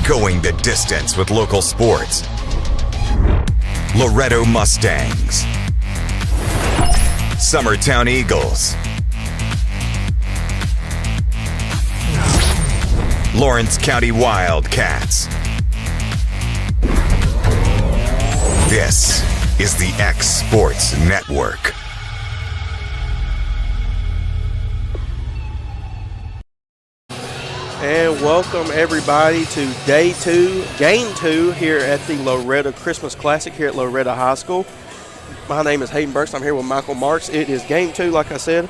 going the distance with local sports. Loretto Mustangs, Summertown Eagles, Lawrence County Wildcats. This is the X Sports Network. And welcome everybody to day 2, game 2 here at the Loretto Christmas Classic here at Loretto High School. My name is Hayden Burks. I'm here with Michael Marks. It is game 2, like I said,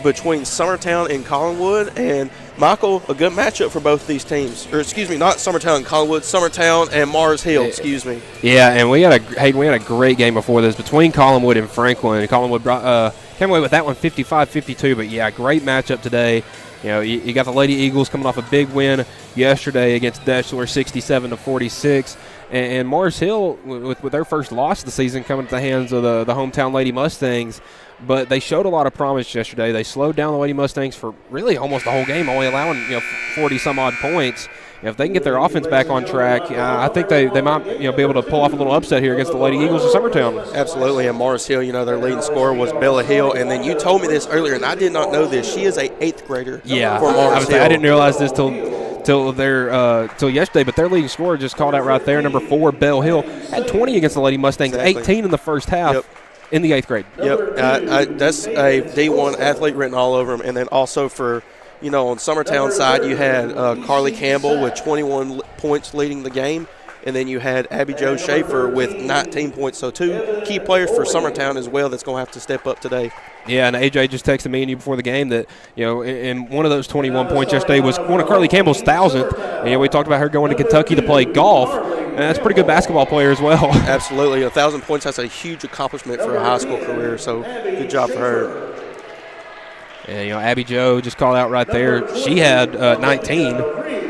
between Summertown and Collinwood. And Michael, a good matchup for both these teams. Or excuse me, not Summertown and Collinwood, Summertown and Mars Hill, excuse me. Yeah, and we had a great game before this between Collinwood and Franklin. Collinwood came away with that one 55-52, but yeah, great matchup today. You know, you got the Lady Eagles coming off a big win yesterday against Deschler, 67-46, and Mars Hill with their first loss of the season coming at the hands of the hometown Lady Mustangs. But they showed a lot of promise yesterday. They slowed down the Lady Mustangs for really almost the whole game, only allowing 40-some-odd points. If they can get their offense back on track, I think they might be able to pull off a little upset here against the Lady Eagles of Summertown. Absolutely, and Mars Hill, their leading scorer was Bella Hill, and then you told me this earlier, and I did not know this. She is a 8th grader for Mars Hill. I didn't realize this till yesterday, but their leading scorer just called out right there, number 4, Belle Hill, had 20 against the Lady Mustangs, exactly. 18 in the first half. Yep. In the 8th grade. Yep, that's a D1 athlete written all over him. And then also for, on Summertown side, you had Carly Campbell with 21 points leading the game. And then you had Abby Jo Schaefer with 19 points. So 2 key players for Summertown as well that's going to have to step up today. Yeah, and AJ just texted me and you before the game that, in one of those 21 points yesterday was one of Carly Campbell's 1,000th. And we talked about her going to Kentucky to play golf. And that's a pretty good basketball player as well. Absolutely. 1,000 points, that's a huge accomplishment for a high school career. So good job for her. And, Abby Jo just called out right there. She had 19.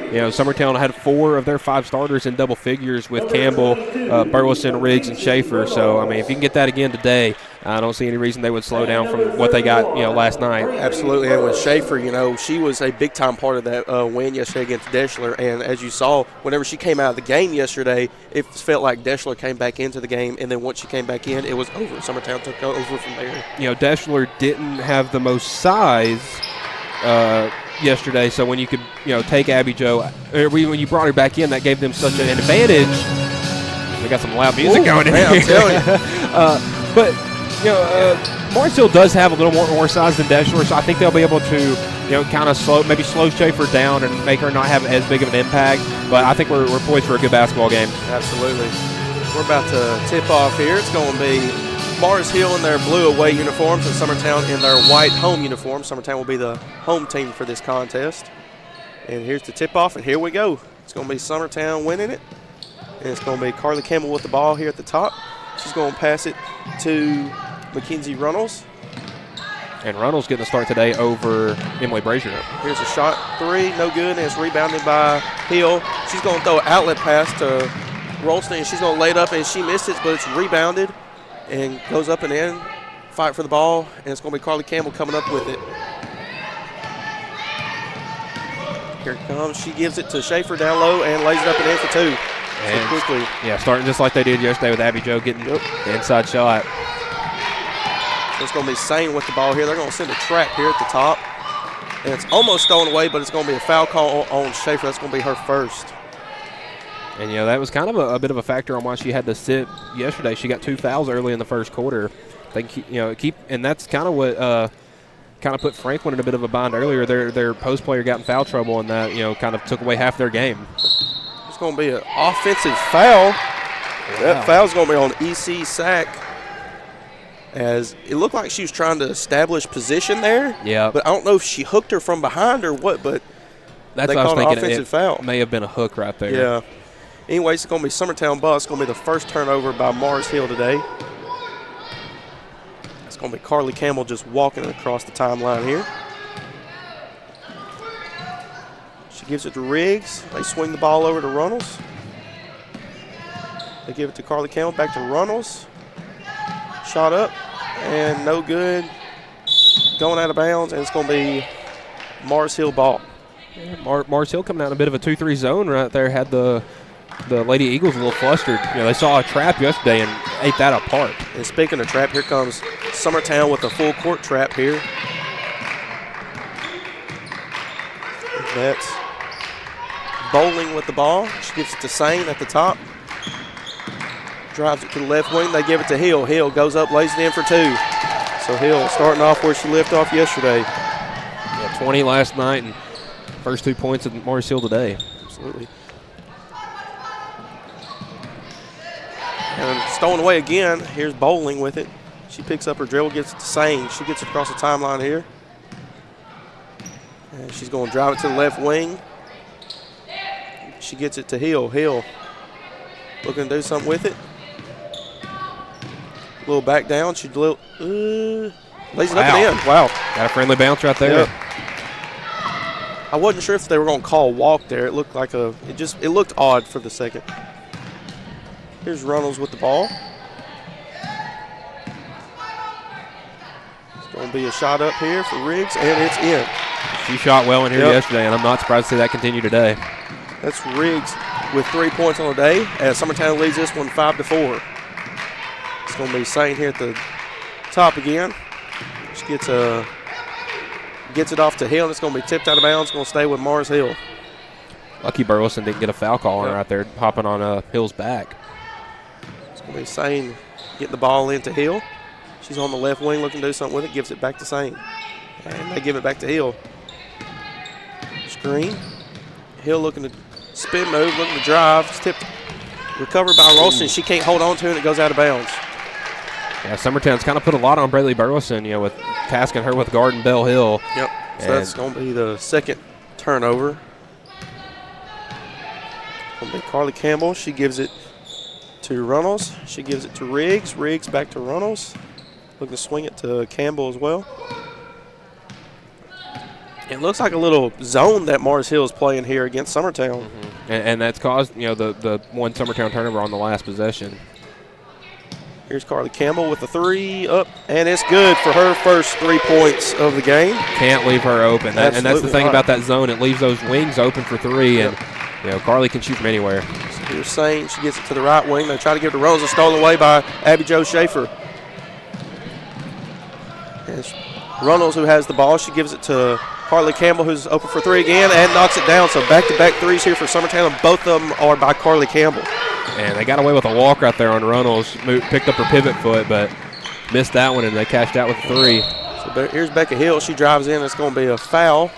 Summertown had 4 of their 5 starters in double figures with Campbell, Burleson, Riggs, and Schaefer. So, if you can get that again today, I don't see any reason they would slow down from what they got, last night. Absolutely, and with Schaefer, she was a big-time part of that win yesterday against Deschler. And as you saw, whenever she came out of the game yesterday, it felt like Deschler came back into the game, and then once she came back in, it was over. Summertown took over from there. Deschler didn't have the most size yesterday, so when you could, take Abby Jo, when you brought her back in, that gave them such an advantage. We got some loud music going in here. I'm telling you. But Mars Hill does have a little more size than Deschler, so I think they'll be able to, kind of slow Schaefer down and make her not have as big of an impact. But I think we're poised for a good basketball game. Absolutely. We're about to tip off here. It's going to be Mars Hill in their blue away uniforms and Summertown in their white home uniforms. Summertown will be the home team for this contest. And here's the tip-off, and here we go. It's going to be Summertown winning it. And it's going to be Carly Campbell with the ball here at the top. She's going to pass it to Mackenzie Runnels. And Runnels getting the start today over Emily Brazier. Here's a shot, 3, no good, and it's rebounded by Hill. She's going to throw an outlet pass to Rolston, and she's going to lay it up, and she missed it, but it's rebounded and goes up and in. Fight for the ball, and it's going to be Carly Campbell coming up with it. Here it comes. She gives it to Schaefer down low and lays it up and in for 2. And so quickly. Yeah, starting just like they did yesterday with Abby Jo getting the inside shot. So it's going to be Sane with the ball here. They're going to send a trap here at the top. And it's almost stolen away, but it's going to be a foul call on Schaefer. That's going to be her first. And, that was kind of a bit of a factor on why she had to sit yesterday. She got 2 fouls early in the first quarter. And that's kind of what kind of put Franklin in a bit of a bind earlier. Their post player got in foul trouble, and that, kind of took away half their game. It's going to be an offensive foul. Yeah. That foul's going to be on EC Sack, as it looked like she was trying to establish position there. Yeah. But I don't know if she hooked her from behind or what, but that's they what called I was an offensive foul. May have been a hook right there. Yeah. Anyways, it's going to be Summertown ball. It's going to be the first turnover by Mars Hill today. It's going to be Carly Campbell just walking across the timeline here. She gives it to Riggs. They swing the ball over to Runnels. They give it to Carly Campbell, back to Runnels. Shot up, and no good. Going out of bounds, and it's going to be Mars Hill ball. Mars Hill coming out in a bit of a 2-3 zone right there. Had the Lady Eagles a little flustered. They saw a trap yesterday and ate that apart. And speaking of trap, here comes Summertown with a full court trap here. That's Bowling with the ball. She gives it to Sane at the top. Drives it to the left wing. They give it to Hill. Hill goes up, lays it in for two. So Hill starting off where she left off yesterday. 20 last night and first 2 points at Mars Hill today. Absolutely. And stolen away again. Here's Bowling with it. She picks up her dribble, gets it to Sane. She gets it across the timeline here. And she's going to drive it to the left wing. She gets it to Hill. Hill looking to do something with it. A little back down. She lays it up and in. Wow. Got a friendly bounce right there. Yep. I wasn't sure if they were going to call a walk there. It looked like it looked odd for the second. Here's Runnels with the ball. It's going to be a shot up here for Riggs, and it's in. She shot well in here yesterday, and I'm not surprised to see that continue today. That's Riggs with 3 points on the day, as Summertown leads this one 5-4. It's going to be Sane here at the top again. She gets it off to Hill, and it's going to be tipped out of bounds. It's going to stay with Mars Hill. Lucky Burleson didn't get a foul call on her right there, hopping on Hill's back. It's going to be Sane getting the ball into Hill. She's on the left wing looking to do something with it, gives it back to Sane. And they give it back to Hill. Screen. Hill looking to spin move, looking to drive. It's tipped, recovered by Ralston. She can't hold on to it, and it goes out of bounds. Yeah, Summertown's kind of put a lot on Braley Burleson, with tasking her with guarding Bell Hill. Yep. So that's going to be the second turnover. Going to be Carly Campbell. She gives it to Runnels. She gives it to Riggs. Riggs back to Runnels. Looking to swing it to Campbell as well. It looks like a little zone that Mars Hill is playing here against Summertown. Mm-hmm. And that's caused, the one Summertown turnover on the last possession. Here's Carly Campbell with the three up, and it's good for her first 3 points of the game. Can't leave her open. And that's the thing about that zone. It leaves those wings open for three, and Carly can shoot from anywhere. So here's Sane. She gets it to the right wing. They try to give it to Rose. It's stolen away by Abby Jo Schaefer. It's Runnels who has the ball. She gives it to Carly Campbell, who's open for three again, and knocks it down. So back-to-back threes here for Summertown, and both of them are by Carly Campbell. And they got away with a walk right there on Runnels. Picked up her pivot foot, but missed that one, and they cashed out with a three. So here's Becca Hill. She drives in. It's going to be a foul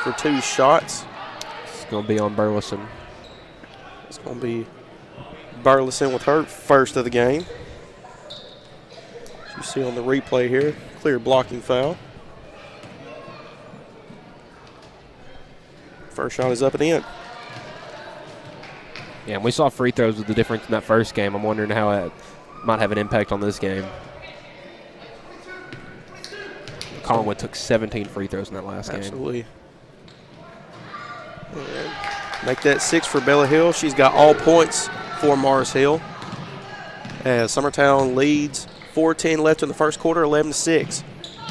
for 2 shots. It's going to be on Burleson. It's going to be Burleson with her first of the game. As you see on the replay here, clear blocking foul. First shot is up and in. Yeah, and we saw free throws with the difference in that first game. I'm wondering how that might have an impact on this game. Collinwood took 17 free throws in that last game. Absolutely. And make that 6 for Bella Hill. She's got all points for Mars Hill. As Summertown leads 4:10 left in the first quarter, 11-6.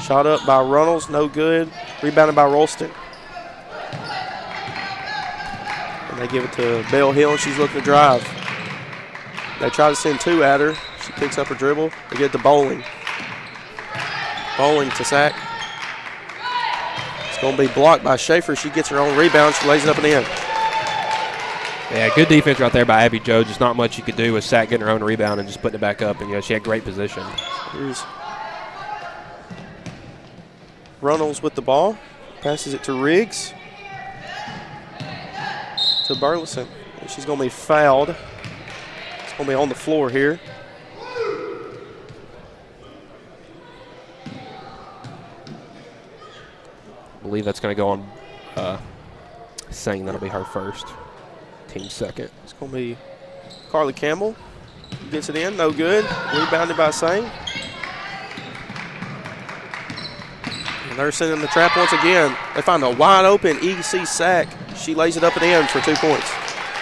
Shot up by Runnels, no good. Rebounded by Rolston. And they give it to Bell Hill, and she's looking to drive. They try to send 2 at her. She picks up her dribble. They get it to Bowling. Bowling to sack. It's going to be blocked by Schaefer. She gets her own rebound. She lays it up and in. Yeah, good defense right there by Abby Jo. Just not much you could do with sack getting her own rebound and just putting it back up. And, she had great position. Here's Runnels with the ball. Passes it to Riggs. To Burleson. And she's going to be fouled. It's going to be on the floor here. I believe that's going to go on Sane. That'll be her first. Team second. It's going to be Carly Campbell. Gets it in. No good. Rebounded by Sane. And they're sending the trap once again. They find a wide open EC sack. She lays it up and in for 2 points.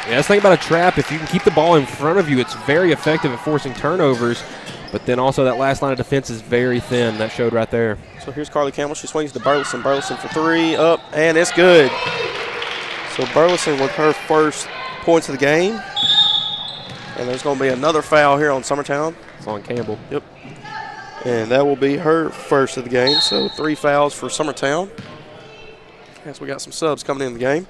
Yeah, that's the thing about a trap. If you can keep the ball in front of you, it's very effective at forcing turnovers. But then also that last line of defense is very thin. That showed right there. So here's Carly Campbell. She swings to Burleson. Burleson for 3. Up, and it's good. So Burleson with her first points of the game. And there's going to be another foul here on Summertown. It's on Campbell. Yep. And that will be her first of the game. So 3 fouls for Summertown. As we got some subs coming in the game.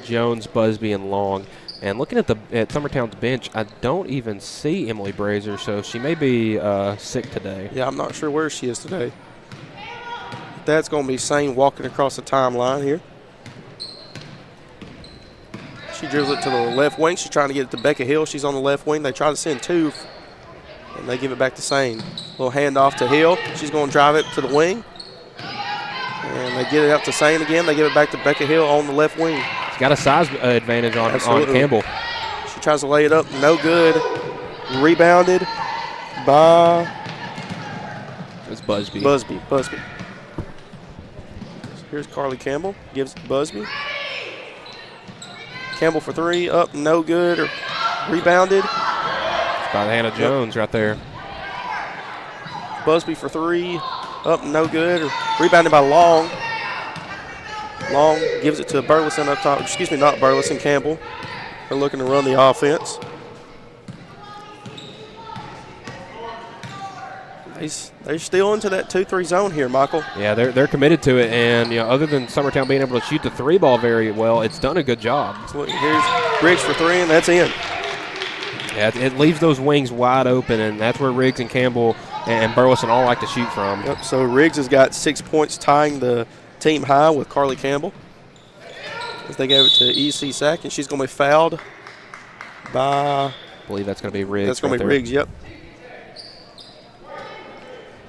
Jones, Busby, and Long. And looking at Summertown's bench, I don't even see Emily Brazier, so she may be sick today. Yeah, I'm not sure where she is today. That's going to be Sane walking across the timeline here. She dribbles it to the left wing. She's trying to get it to Becca Hill. She's on the left wing. They try to send 2, and they give it back to Sane. Little handoff to Hill. She's going to drive it to the wing. And they get it up to Sane again. They give it back to Becca Hill on the left wing. She's got a size advantage on Campbell. She tries to lay it up. No good. Rebounded by It's Busby. Busby. So here's Carly Campbell. Gives it to Busby. Campbell for 3. Up. No good. Rebounded. By Hannah Jones right there. Busby for 3. Up. No good. Rebounded by Long. Long gives it to Burleson up top. Excuse me, not Burleson, Campbell. They're looking to run the offense. They're still into that 2-3 zone here, Michael. Yeah, they're committed to it, and other than Summertown being able to shoot the 3 ball very well, it's done a good job. So here's Riggs for 3, and that's in. Yeah, it leaves those wings wide open, and that's where Riggs and Campbell and Burleson all like to shoot from. Yep. So Riggs has got 6 points, tying the team high with Carly Campbell. As they gave it to E.C. Sack, and she's going to be fouled by. I believe that's going to be Riggs. That's going to be Riggs. Yep.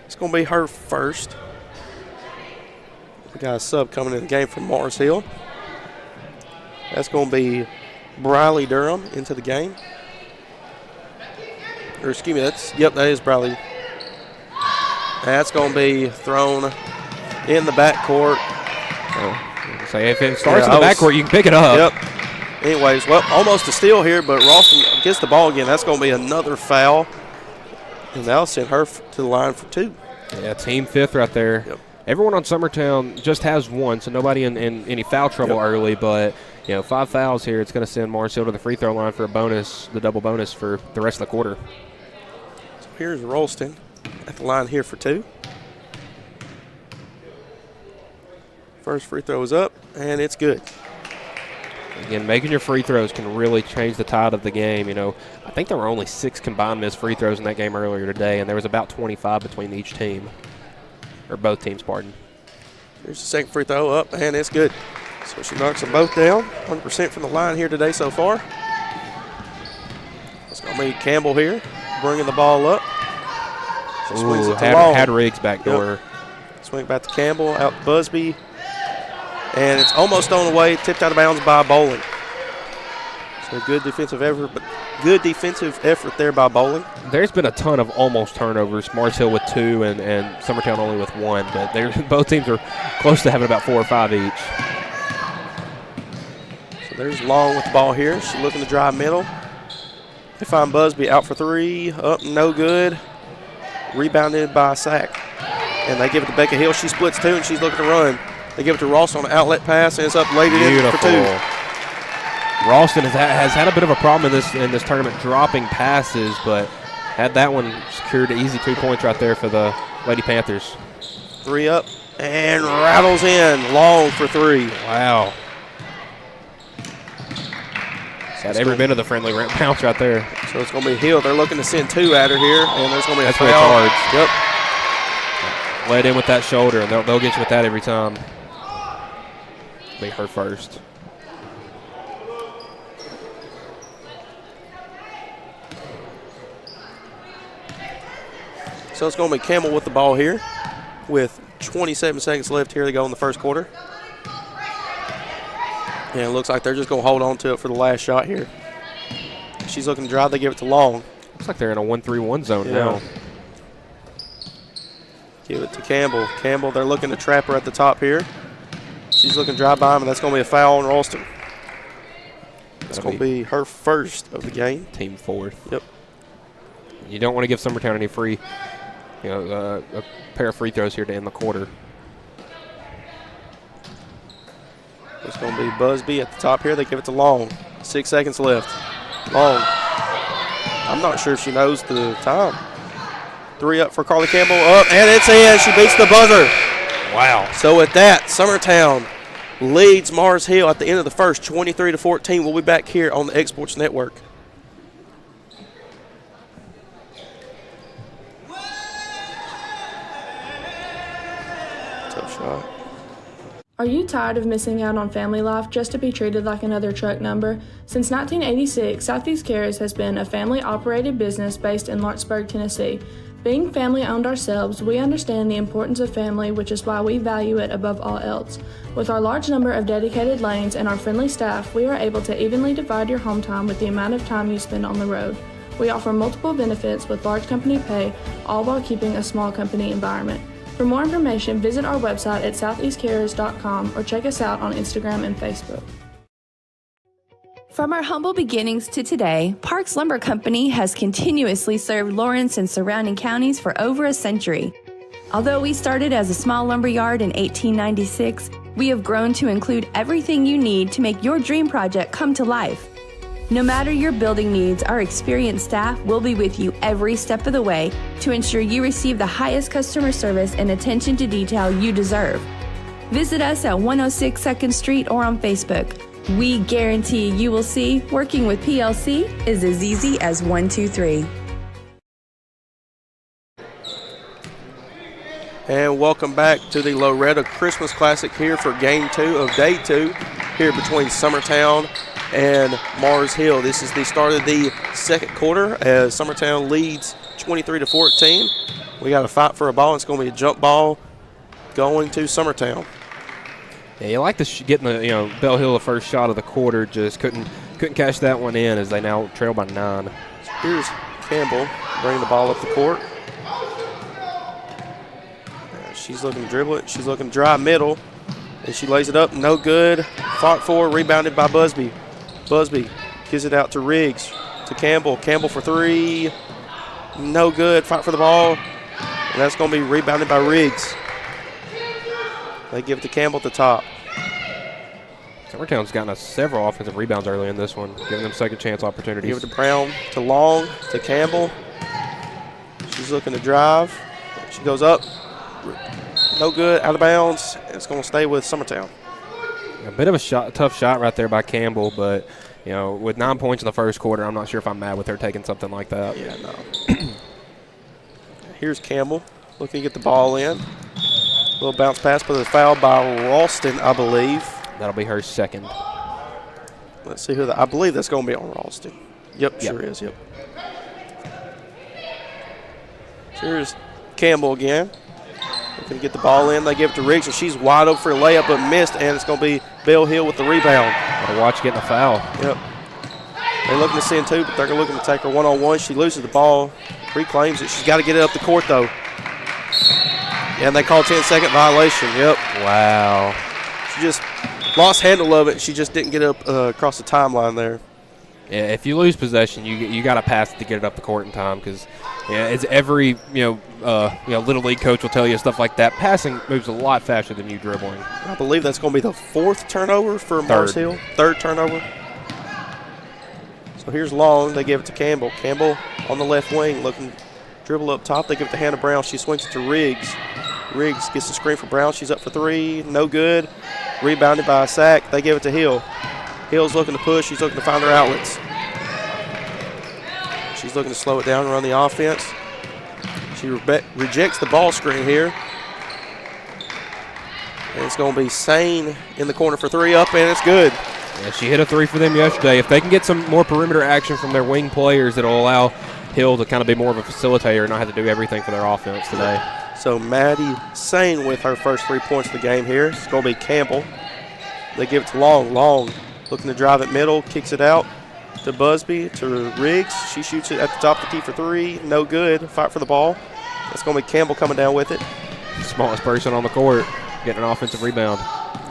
It's going to be her first. We got a sub coming in the game from Mars Hill. That's going to be Briley Durham into the game. Or excuse me, that is Briley. That's going to be thrown in the backcourt. So if it starts in the backcourt, you can pick it up. Yep. Anyways, well, almost a steal here, but Ralston gets the ball again. That's going to be another foul. And that'll send her to the line for 2. Yeah, team 5th right there. Yep. Everyone on Summertown just has 1, so nobody in any foul trouble early. But 5 fouls here, it's going to send Mars Hill to the free throw line for a bonus, the double bonus for the rest of the quarter. So here's Ralston at the line here for 2. First free throw is up, and it's good. Again, making your free throws can really change the tide of the game. I think there were only 6 combined missed free throws in that game earlier today, and there was about 25 between each team, or both teams, pardon. Here's the second free throw up, and it's good. So she knocks them both down. 100% from the line here today so far. It's going to be Campbell here, bringing the ball up. She swings it to Long. Had Riggs back door. Yep. Swing back to Campbell, out to Busby. And it's almost on the way, tipped out of bounds by Bowling. So good defensive effort, but good defensive effort there by Bowling. There's been a ton of almost turnovers. Mars Hill with 2 and Summertown only with 1, but both teams are close to having about 4 or 5 each. So there's Long with the ball here. She's looking to drive middle. They find Busby out for 3, up, no good. Rebounded by Sack. And they give it to Becca Hill. She splits 2, and she's looking to run. They give it to Ross on an outlet pass, and it's up late in for 2. Ralston has had a bit of a problem in this tournament dropping passes, but had that one secured an easy 2 points right there for the Lady Panthers. 3 up and rattles in. Long for 3. Wow. Got every bit of the friendly bounce right there. So it's going to be Hill. They're looking to send 2 at her here, and there's going to be a That's foul. Where it's Yep. Led in with that shoulder, and they'll get you with that every time. Be her first. So it's going to be Campbell with the ball here with 27 seconds left here to go in the first quarter. And it looks like they're just going to hold on to it for the last shot here. She's looking to drive. They give it to Long. Looks like they're in a 1-3-1 zone now. Give it to Campbell. Campbell, they're looking to trap her at the top here. She's looking to drive by him, and that's going to be a foul on Ralston. It's going to be her first of the game. Team 4th. Yep. You don't want to give Summertown any free, a pair of free throws here to end the quarter. It's going to be Busby at the top here. They give it to Long. 6 seconds left. Long. I'm not sure if she knows the time. 3 up for Carly Campbell. Up, and it's in. She beats the buzzer. Wow. So with that, Summertown leads Mars Hill at the end of the first, 23-14. We'll be back here on the X Sports Network. Tough shot. Are you tired of missing out on family life just to be treated like another truck number? Since 1986, Southeast Cares has been a family-operated business based in Lawrenceburg, Tennessee. Being family-owned ourselves, we understand the importance of family, which is why we value it above all else. With our large number of dedicated lanes and our friendly staff, we are able to evenly divide your home time with the amount of time you spend on the road. We offer multiple benefits with large company pay, all while keeping a small company environment. For more information, visit our website at southeastcarriers.com or check us out on Instagram and Facebook. From our humble beginnings to today, Parks Lumber Company has continuously served Lawrence and surrounding counties for over a century. Although we started as a small lumber yard in 1896, we have grown to include everything you need to make your dream project come to life. No matter your building needs, our experienced staff will be with you every step of the way to ensure you receive the highest customer service and attention to detail you deserve. Visit us at 106 2nd Street or on Facebook. We guarantee you will see working with PLC is as easy as 1, 2, 3. And welcome back to the Loretto Christmas Classic here for Game 2 of Day 2 here between Summertown and Mars Hill. This is the start of the second quarter as Summertown leads 23-14. We got a fight for a ball. It's going to be a jump ball going to Summertown. Yeah, you like getting the Bell Hill the first shot of the quarter, just couldn't cash that one in as they now trail by 9. Here's Campbell bringing the ball up the court. She's looking to dribble it. She's looking to drive middle, and she lays it up. No good. Fought for, rebounded by Busby. Busby gives it out to Riggs, to Campbell. Campbell for 3. No good. Fight for the ball, and that's going to be rebounded by Riggs. They give it to Campbell at the top. Summertown's gotten us several offensive rebounds early in this one, giving them second chance opportunities. Give it to Brown, to Long, to Campbell. She's looking to drive. She goes up. No good, out of bounds. It's going to stay with Summertown. A bit of a tough shot right there by Campbell, but with 9 points in the first quarter, I'm not sure if I'm mad with her taking something like that. Yeah, no. Here's Campbell looking to get the ball in. Little bounce pass, but a foul by Ralston, I believe. That'll be her second. Let's see who I believe that's going to be on Ralston. Yep, sure is. Yep. Here's Campbell again. Looking to get the ball in. They give it to Riggs, and she's wide open for a layup, but missed, and it's going to be Bell Hill with the rebound. Gotta watch getting a foul. Yep. They're looking to send 2, but they're looking to take her one-on-one. She loses the ball, reclaims it. She's got to get it up the court, though. Yeah, and they call 10-second violation. Yep. Wow. She just lost handle of it. She just didn't get up across the timeline there. Yeah, if you lose possession, you got to pass it to get it up the court in time because it's every little league coach will tell you stuff like that. Passing moves a lot faster than you dribbling. I believe that's going to be the 4th turnover for Mars Hill. 3rd turnover. So here's Long. They give it to Campbell. Campbell on the left wing looking dribble up top. They give it to Hannah Brown. She swings it to Riggs. Riggs gets the screen for Brown. She's up for 3. No good. Rebounded by a sack. They give it to Hill. Hill's looking to push. She's looking to find her outlets. She's looking to slow it down and run the offense. She rejects the ball screen here. And it's going to be Sane in the corner for 3 up, and it's good. Yeah, she hit a 3 for them yesterday. If they can get some more perimeter action from their wing players, it'll allow Hill to kind of be more of a facilitator and not have to do everything for their offense today. So Maddie Sane with her first 3 points of the game here. It's going to be Campbell. They give it to Long. Long looking to drive it middle, kicks it out to Busby, to Riggs. She shoots it at the top of the key for 3. No good. Fight for the ball. It's going to be Campbell coming down with it. Smallest person on the court getting an offensive rebound.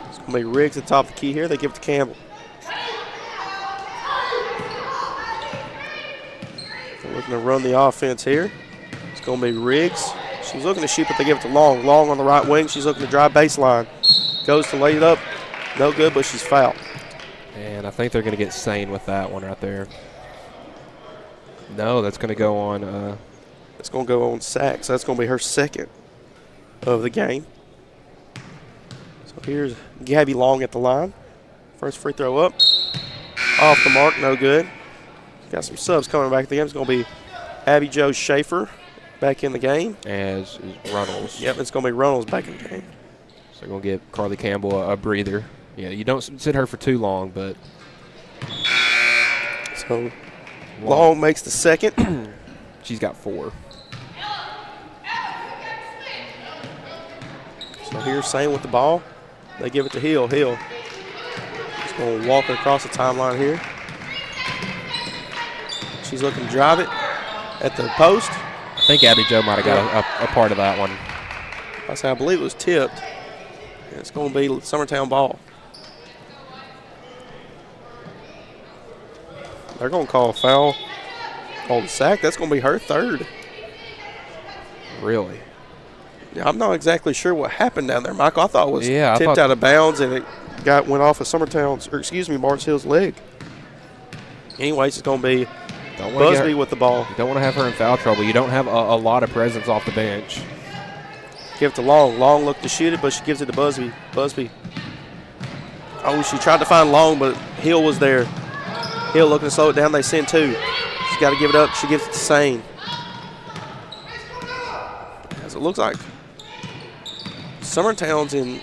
It's going to be Riggs at the top of the key here. They give it to Campbell. They're looking to run the offense here. It's going to be Riggs. She's looking to shoot, but they give it to Long. Long on the right wing. She's looking to drive baseline. Goes to lay it up. No good, but she's fouled. And I think they're going to get sane with that one right there. No, that's going to go on. It's going to go on Sachs. That's going to be her second of the game. So here's Gabby Long at the line. First free throw up. Off the mark, no good. Got some subs coming back at the game. It's going to be Abby Jo Schaefer back in the game. As is Runnels. Yep, it's going to be Runnels back in the game. So they're going to give Carly Campbell a breather. Yeah, you don't sit her for too long, but. So Long makes the second. She's got 4. So here's Sane with the ball. They give it to Hill. Hill is going to walk it across the timeline here. She's looking to drive it at the post. I think Abby Jo might have got a part of that one. I believe it was tipped. And it's going to be Summertown ball. They're going to call a foul on Sack. That's going to be her third. Really? Yeah, I'm not exactly sure what happened down there, Michael. I thought it was tipped out of bounds and it went off of Mars Hill's leg. Anyways, it's going to be Busby with the ball. You don't want to have her in foul trouble. You don't have a lot of presence off the bench. Give it to Long. Long looked to shoot it, but she gives it to Busby. Busby. Oh, she tried to find Long, but Hill was there. Hill looking to slow it down. They send 2. She's got to give it up. She gives it to Sane. As it looks like Summertown's in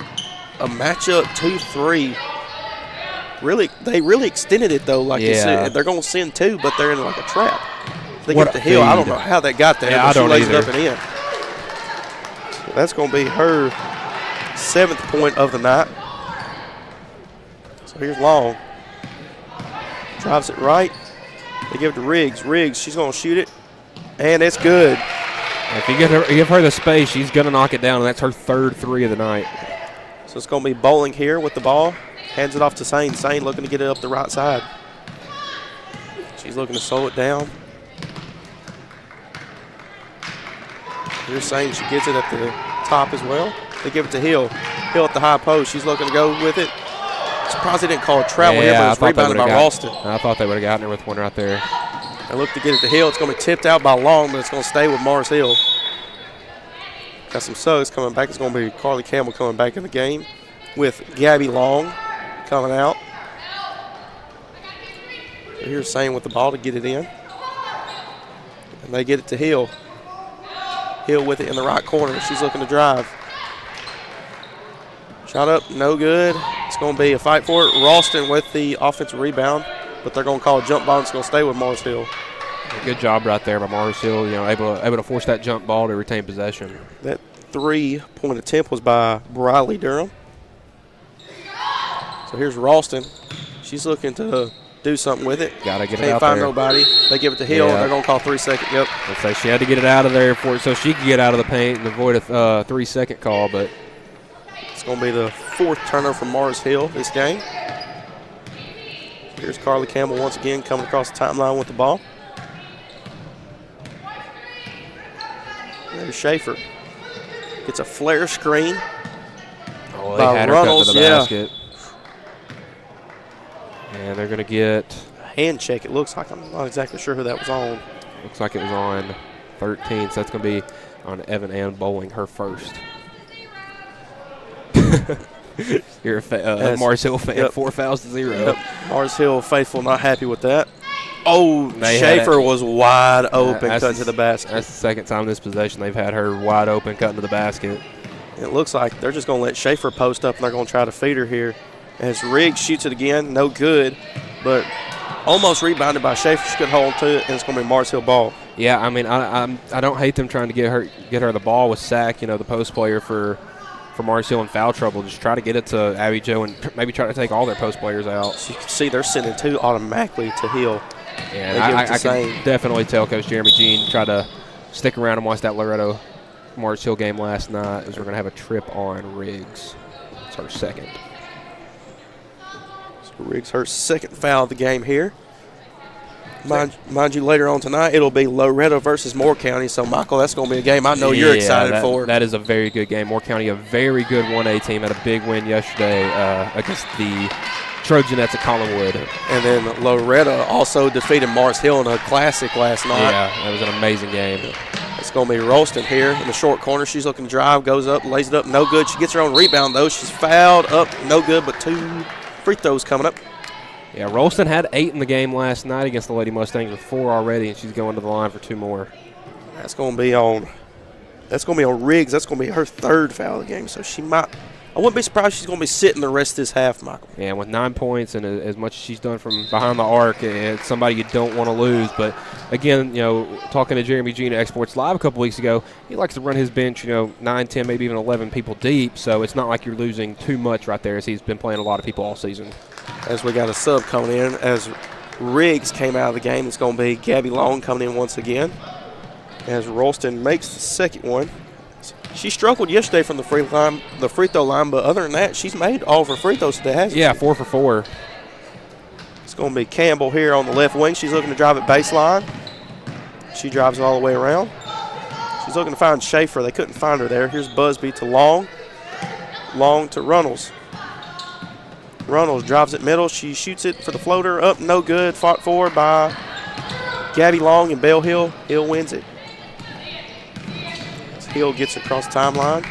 a matchup 2-3. They really extended it, though. Like you said, they're going to send 2, but they're in like a trap. They get to Hill. I don't know how that got there, but she lays it up and in. So that's going to be her 7th point of the night. So here's Long. Drives it right. They give it to Riggs. Riggs, she's going to shoot it, and it's good. If you give her the space, she's going to knock it down, and that's her 3rd 3 of the night. So it's going to be Bowling here with the ball. Hands it off to Sane. Sane looking to get it up the right side. She's looking to slow it down. Here's Sane. She gets it at the top as well. They give it to Hill. Hill at the high post. She's looking to go with it. Surprised they didn't call a travel here, but it's rebounded by Ralston. I thought they would have gotten her with one right there. They look to get it to Hill. It's going to be tipped out by Long, but it's going to stay with Mars Hill. Got some subs coming back. It's going to be Carly Campbell coming back in the game with Gabby Long coming out. So here's Sane with the ball to get it in. And they get it to Hill. Hill with it in the right corner. She's looking to drive. Shot up, no good. It's going to be a fight for it. Ralston with the offensive rebound, but they're going to call a jump ball. It's going to stay with Mars Hill. Good job right there by Mars Hill. Able to force that jump ball to retain possession. That 3-point attempt was by Briley Durham. So here's Ralston. She's looking to do something with it. Got to get it Can't out find there. nobody. They give it to Hill. They're going to call 3 second. Yep. Let's say she had to get it out of there so she could get out of the paint and avoid a 3-second call, but it's going to be the 4th turnover from Mars Hill this game. Here's Carly Campbell once again coming across the timeline with the ball. There's Schaefer. Gets a flare screen. Oh, they had her cut to the basket. And they're going to get a hand check, it looks like. I'm not exactly sure who that was on. Looks like it was on 13, so that's going to be on Evan Ann Bowling, her first. You're a Mars Hill fan. 4 fouls to 0. Yep. Mars Hill faithful not happy with that. Oh, Schaefer was wide open, cutting to the basket. That's the second time this possession they've had her wide open, cutting to the basket. It looks like they're just going to let Schaefer post up, and they're going to try to feed her here. As Riggs shoots it again, no good, but almost rebounded by Schaefer. She couldn't hold to it, and it's going to be Mars Hill ball. Yeah, I mean, I don't hate them trying to get her the ball with Sack, the post player for Mars Hill in foul trouble. Just try to get it to Abby Jo and maybe try to take all their post players out. So you can see they're sending 2 automatically to Hill. Yeah, I can definitely tell Coach Jeremy Jean tried to stick around and watch that Loretto Mars Hill game last night, as we're going to have a trip on Riggs. It's her second. So Riggs her second foul of the game here. Mind you, later on tonight, it'll be Loretto versus Moore County. So, Michael, that's going to be a game I know you're excited for. That is a very good game. Moore County, a very good 1A team, had a big win yesterday against the Trojanettes at Collinwood. And then Loretto also defeated Mars Hill in a classic last night. Yeah, that was an amazing game. It's going to be Ralston here in the short corner. She's looking to drive, goes up, lays it up, no good. She gets her own rebound, though. She's fouled up, no good, but 2 free throws coming up. Yeah, Ralston had 8 in the game last night against the Lady Mustangs with 4 already, and she's going to the line for 2 more. That's going to be on Riggs. That's going to be her 3rd foul of the game, so she might – I wouldn't be surprised if she's going to be sitting the rest of this half, Michael. Yeah, and with 9 points and as much as she's done from behind the arc, it's somebody you don't want to lose. But, again, talking to Jeremy Jean at Exports Live a couple weeks ago, he likes to run his bench, 9, 10, maybe even 11 people deep. So it's not like you're losing too much right there as he's been playing a lot of people all season. As we got a sub coming in, as Riggs came out of the game, it's going to be Gabby Long coming in once again. As Ralston makes the second one. She struggled yesterday from the free throw line, but other than that, she's made all of her free throws today, hasn't she? Yeah, 4 for 4. It's going to be Campbell here on the left wing. She's looking to drive at baseline. She drives it all the way around. She's looking to find Schaefer. They couldn't find her there. Here's Busby to Long. Long to Runnels. Runnels drives it middle. She shoots it for the floater. Up, no good. Fought forward by Gabby Long and Bell Hill. Hill wins it. Hill gets across the timeline.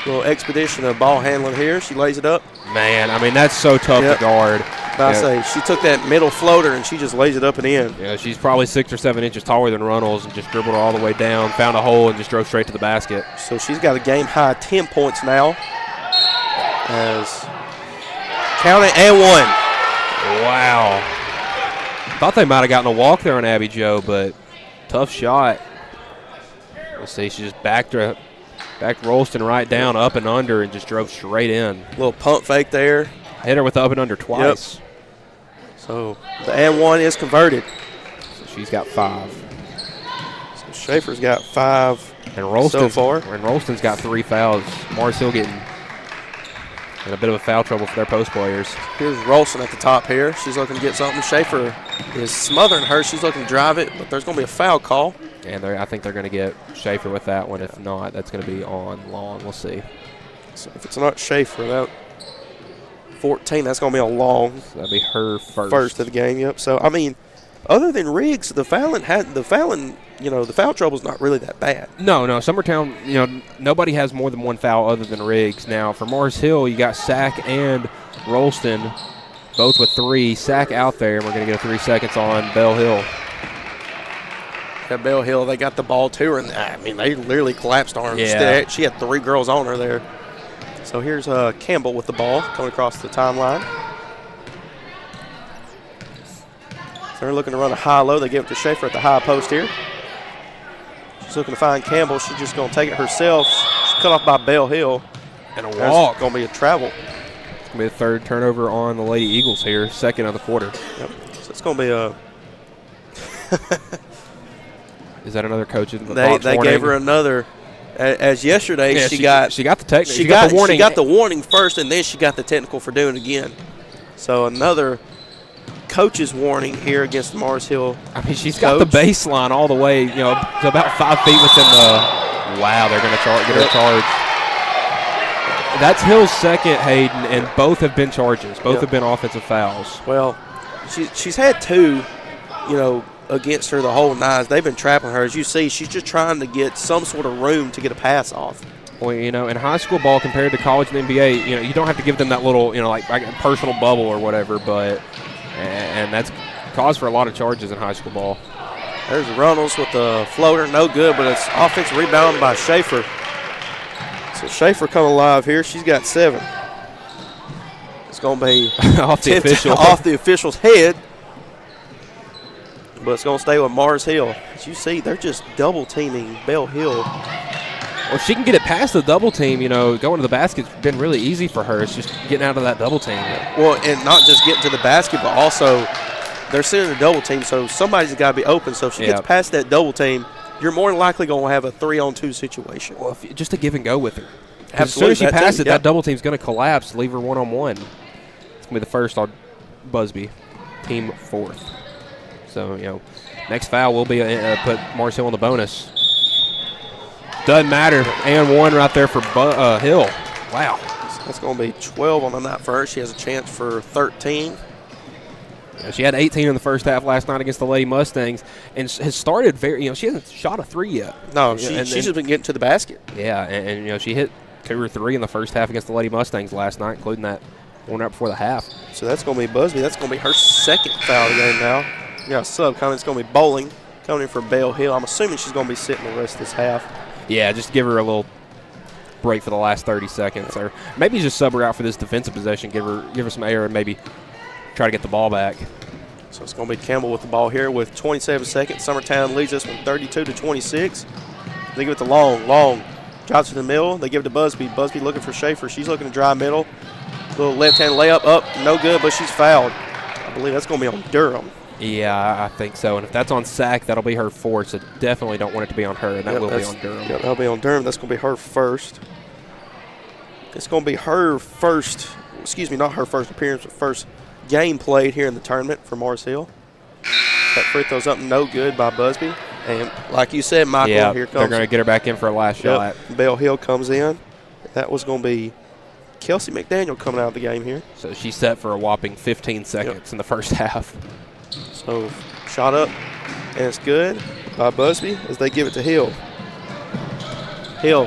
Little expedition of ball handling here. She lays it up. Man, I mean, that's so tough to guard. I say, she took that middle floater and she just lays it up and in. Yeah, she's probably 6 or 7 inches taller than Runnels and just dribbled her all the way down, found a hole, and just drove straight to the basket. So she's got a game high 10 points now. As count it and 1. Wow. Thought they might have gotten a walk there on Abby Jo, but tough shot. Let's see, she just backed Ralston right down, up and under, and just drove straight in. Little pump fake there. Hit her with the up and under twice. Yep. So the and 1 is converted. So she's got 5. So Schaefer's got 5 and so far. And Ralston's got 3 fouls. Mars Hill getting in a bit of a foul trouble for their post players. Here's Ralston at the top here. She's looking to get something. Schaefer is smothering her. She's looking to drive it, but there's going to be a foul call. And I think they're going to get Schaefer with that one. If not, that's going to be on Long. We'll see. So if it's not Schaefer, that 14, that's going to be on Long. So that'll be her first of the game. Yep. So I mean, other than Riggs, the foul trouble's not really that bad. No. Summertown, nobody has more than 1 foul other than Riggs. Now for Mars Hill, you got Sack and Ralston, both with 3. Sack out there, and we're going to get a 3 seconds on Bell Hill. At Bell Hill, they got the ball to her, and I mean, they literally collapsed on her. Yeah. She had 3 girls on her there. So here's Campbell with the ball coming across the timeline. So they're looking to run a high-low. They give it to Schaefer at the high post here. She's looking to find Campbell. She's just going to take it herself. She's cut off by Bell Hill. And a walk. There's going to be a travel. It's going to be the 3rd turnover on the Lady Eagles here, 2nd of the quarter. Yep. So it's going to be a Is that another coach's box They warning? gave her another. As yesterday, Yeah, she got the technical. she got the warning. She got the warning first, and then she got the technical for doing it again. So another coach's warning here against Mars Hill. I mean, she's got the baseline all the way, to about 5 feet within the. Wow, they're going to get her charged. That's Hill's 2nd, Hayden, and both have been charges. Both have been offensive fouls. Well, she's had 2, against her the whole night. They've been trapping her. As you see, she's just trying to get some sort of room to get a pass off. Well, in high school ball compared to college and NBA, you don't have to give them that little, like personal bubble or whatever, and that's cause for a lot of charges in high school ball. There's Runnels with the floater, no good, but it's offensive rebound by Schaefer. So Schaefer coming alive here. She's got 7. It's going to be off the official's head. But it's going to stay with Mars Hill. As you see, they're just double-teaming Bell Hill. Well, if she can get it past the double team, going to the basket's been really easy for her. It's just getting out of that double team. Well, and not just getting to the basket, but also they're sending a double team, so somebody's got to be open. So if she gets past that double team, you're more than likely going to have a 3-on-2 situation. Well, just a give and go with her. Absolutely. As soon as she passes it, that double team's going to collapse, leave her 1-on-1. It's going to be the first on Busby, team 4th. So, next foul will be put Morris Hill on the bonus. Doesn't matter. And one right there for Hill. Wow. That's going to be 12 on the night for her. She has a chance for 13. She had 18 in the first half last night against the Lady Mustangs, and has started she hasn't shot a 3 yet. No, she's just been getting to the basket. Yeah, and she hit 2 or 3 in the first half against the Lady Mustangs last night, including that one right before the half. So that's going to be Busby. That's going to be her second foul of the game now. Yeah, sub coming. It's going to be Bowling coming in for Bell Hill. I'm assuming she's going to be sitting the rest of this half. Yeah, just give her a little break for the last 30 seconds, or maybe just sub her out for this defensive possession. Give her some air and maybe try to get the ball back. So it's going to be Campbell with the ball here with 27 seconds. Summertown leads this one 32-26. They give it to Long. Drops to the middle. They give it to Busby. Busby looking for Schaefer. She's looking to drive middle. Little left-hand layup up. No good, but she's fouled. I believe that's going to be on Durham. Yeah, I think so. And if that's on Sack, that'll be her fourth. So definitely don't want it to be on her, and that will be on Durham. Yeah, that'll be on Durham. That's going to be her first. It's going to be her first, not her first appearance, but first game played here in the tournament for Morris Hill. That free throw's up no good by Busby. And like you said, Michael, here comes. They're going to get her back in for a last shot. Bell Hill comes in. That was going to be Kelsey McDaniel coming out of the game here. So she's set for a whopping 15 seconds in the first half. So shot up, and it's good by Busby as they give it to Hill. They're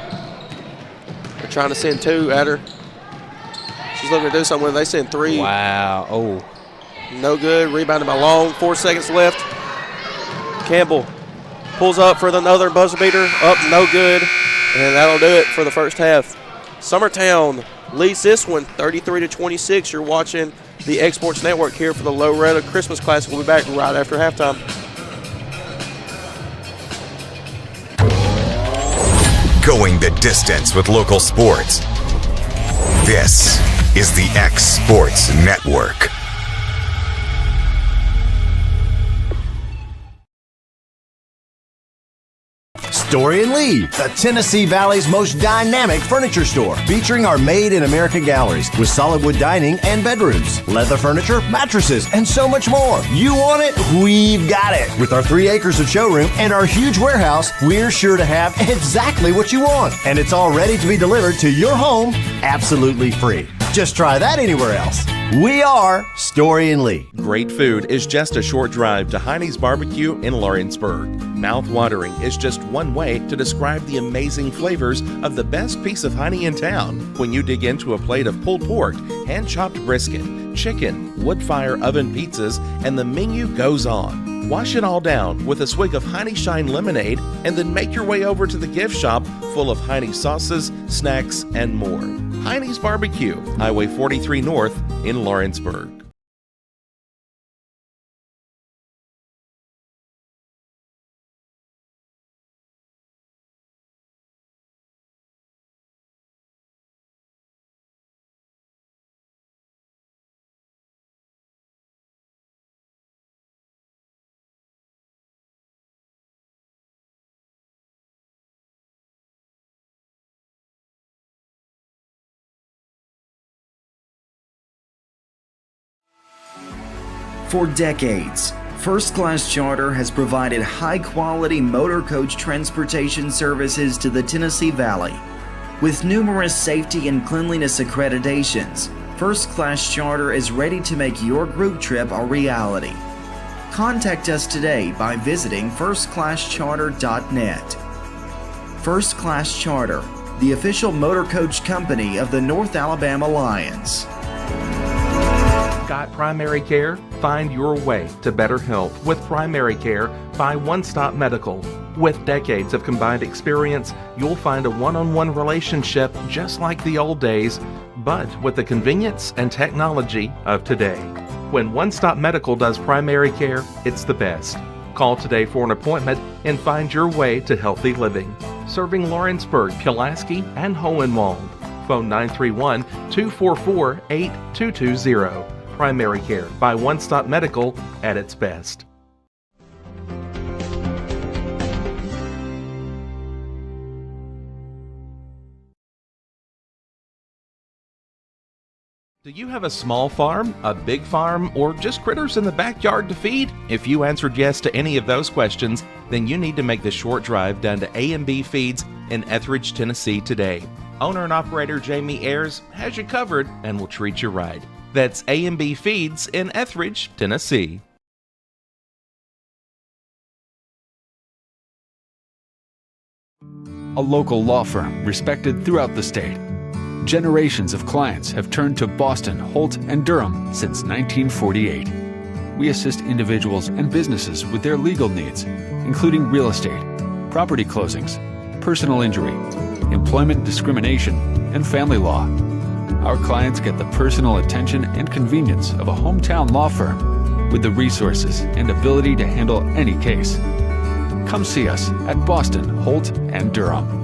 trying to send 2 at her. She's looking to do something when they send 3. Wow. Oh. No good. Rebounded by Long. 4 seconds left. Campbell pulls up for another buzzer beater. Up, no good. And that'll do it for the first half. Summertown leads this one 33-26. You're watching the Exports Network here for the Loretto Christmas Classic. We'll be back right after halftime. Going the distance with local sports. This is the X Sports Network. Story and Lee, the Tennessee Valley's most dynamic furniture store, featuring our Made in America galleries with solid wood dining and bedrooms, leather furniture, mattresses, and so much more. You want it? We've got it. With our 3 acres of showroom and our huge warehouse, we're sure to have exactly what you want. And it's all ready to be delivered to your home absolutely free. Just try that anywhere else. We are Story and Lee. Great food is just a short drive to Heine's Barbecue in Lawrenceburg. Mouth-watering is just one way to describe the amazing flavors of the best piece of Heine in town. When you dig into a plate of pulled pork, hand-chopped brisket, chicken, wood-fire oven pizzas, and the menu goes on. Wash it all down with a swig of Heine Shine lemonade, and then make your way over to the gift shop full of Heine sauces, snacks, and more. Heine's Barbecue, Highway 43 North in Lawrenceburg. For decades, First Class Charter has provided high-quality motor coach transportation services to the Tennessee Valley. With numerous safety and cleanliness accreditations, First Class Charter is ready to make your group trip a reality. Contact us today by visiting firstclasscharter.net. First Class Charter, the official motor coach company of the North Alabama Lions. Got primary care? Find your way to better health with primary care by One Stop Medical. With decades of combined experience, you'll find a one-on-one relationship just like the old days, but with the convenience and technology of today. When One Stop Medical does primary care, it's the best. Call today for an appointment and find your way to healthy living. Serving Lawrenceburg, Pulaski, and Hohenwald. Phone 931-244-8220. Primary care by One Stop Medical at its best. Do you have a small farm, a big farm, or just critters in the backyard to feed? If you answered yes to any of those questions, then you need to make the short drive down to A&B Feeds in Etheridge, Tennessee today. Owner and operator Jamie Ayers has you covered and will treat you right. That's A&B Feeds in Etheridge, Tennessee. A local law firm respected throughout the state. Generations of clients have turned to Boston, Holt, and Durham since 1948. We assist individuals and businesses with their legal needs, including real estate, property closings, personal injury, employment discrimination, and family law. Our clients get the personal attention and convenience of a hometown law firm with the resources and ability to handle any case. Come see us at Boston, Holt, and Durham.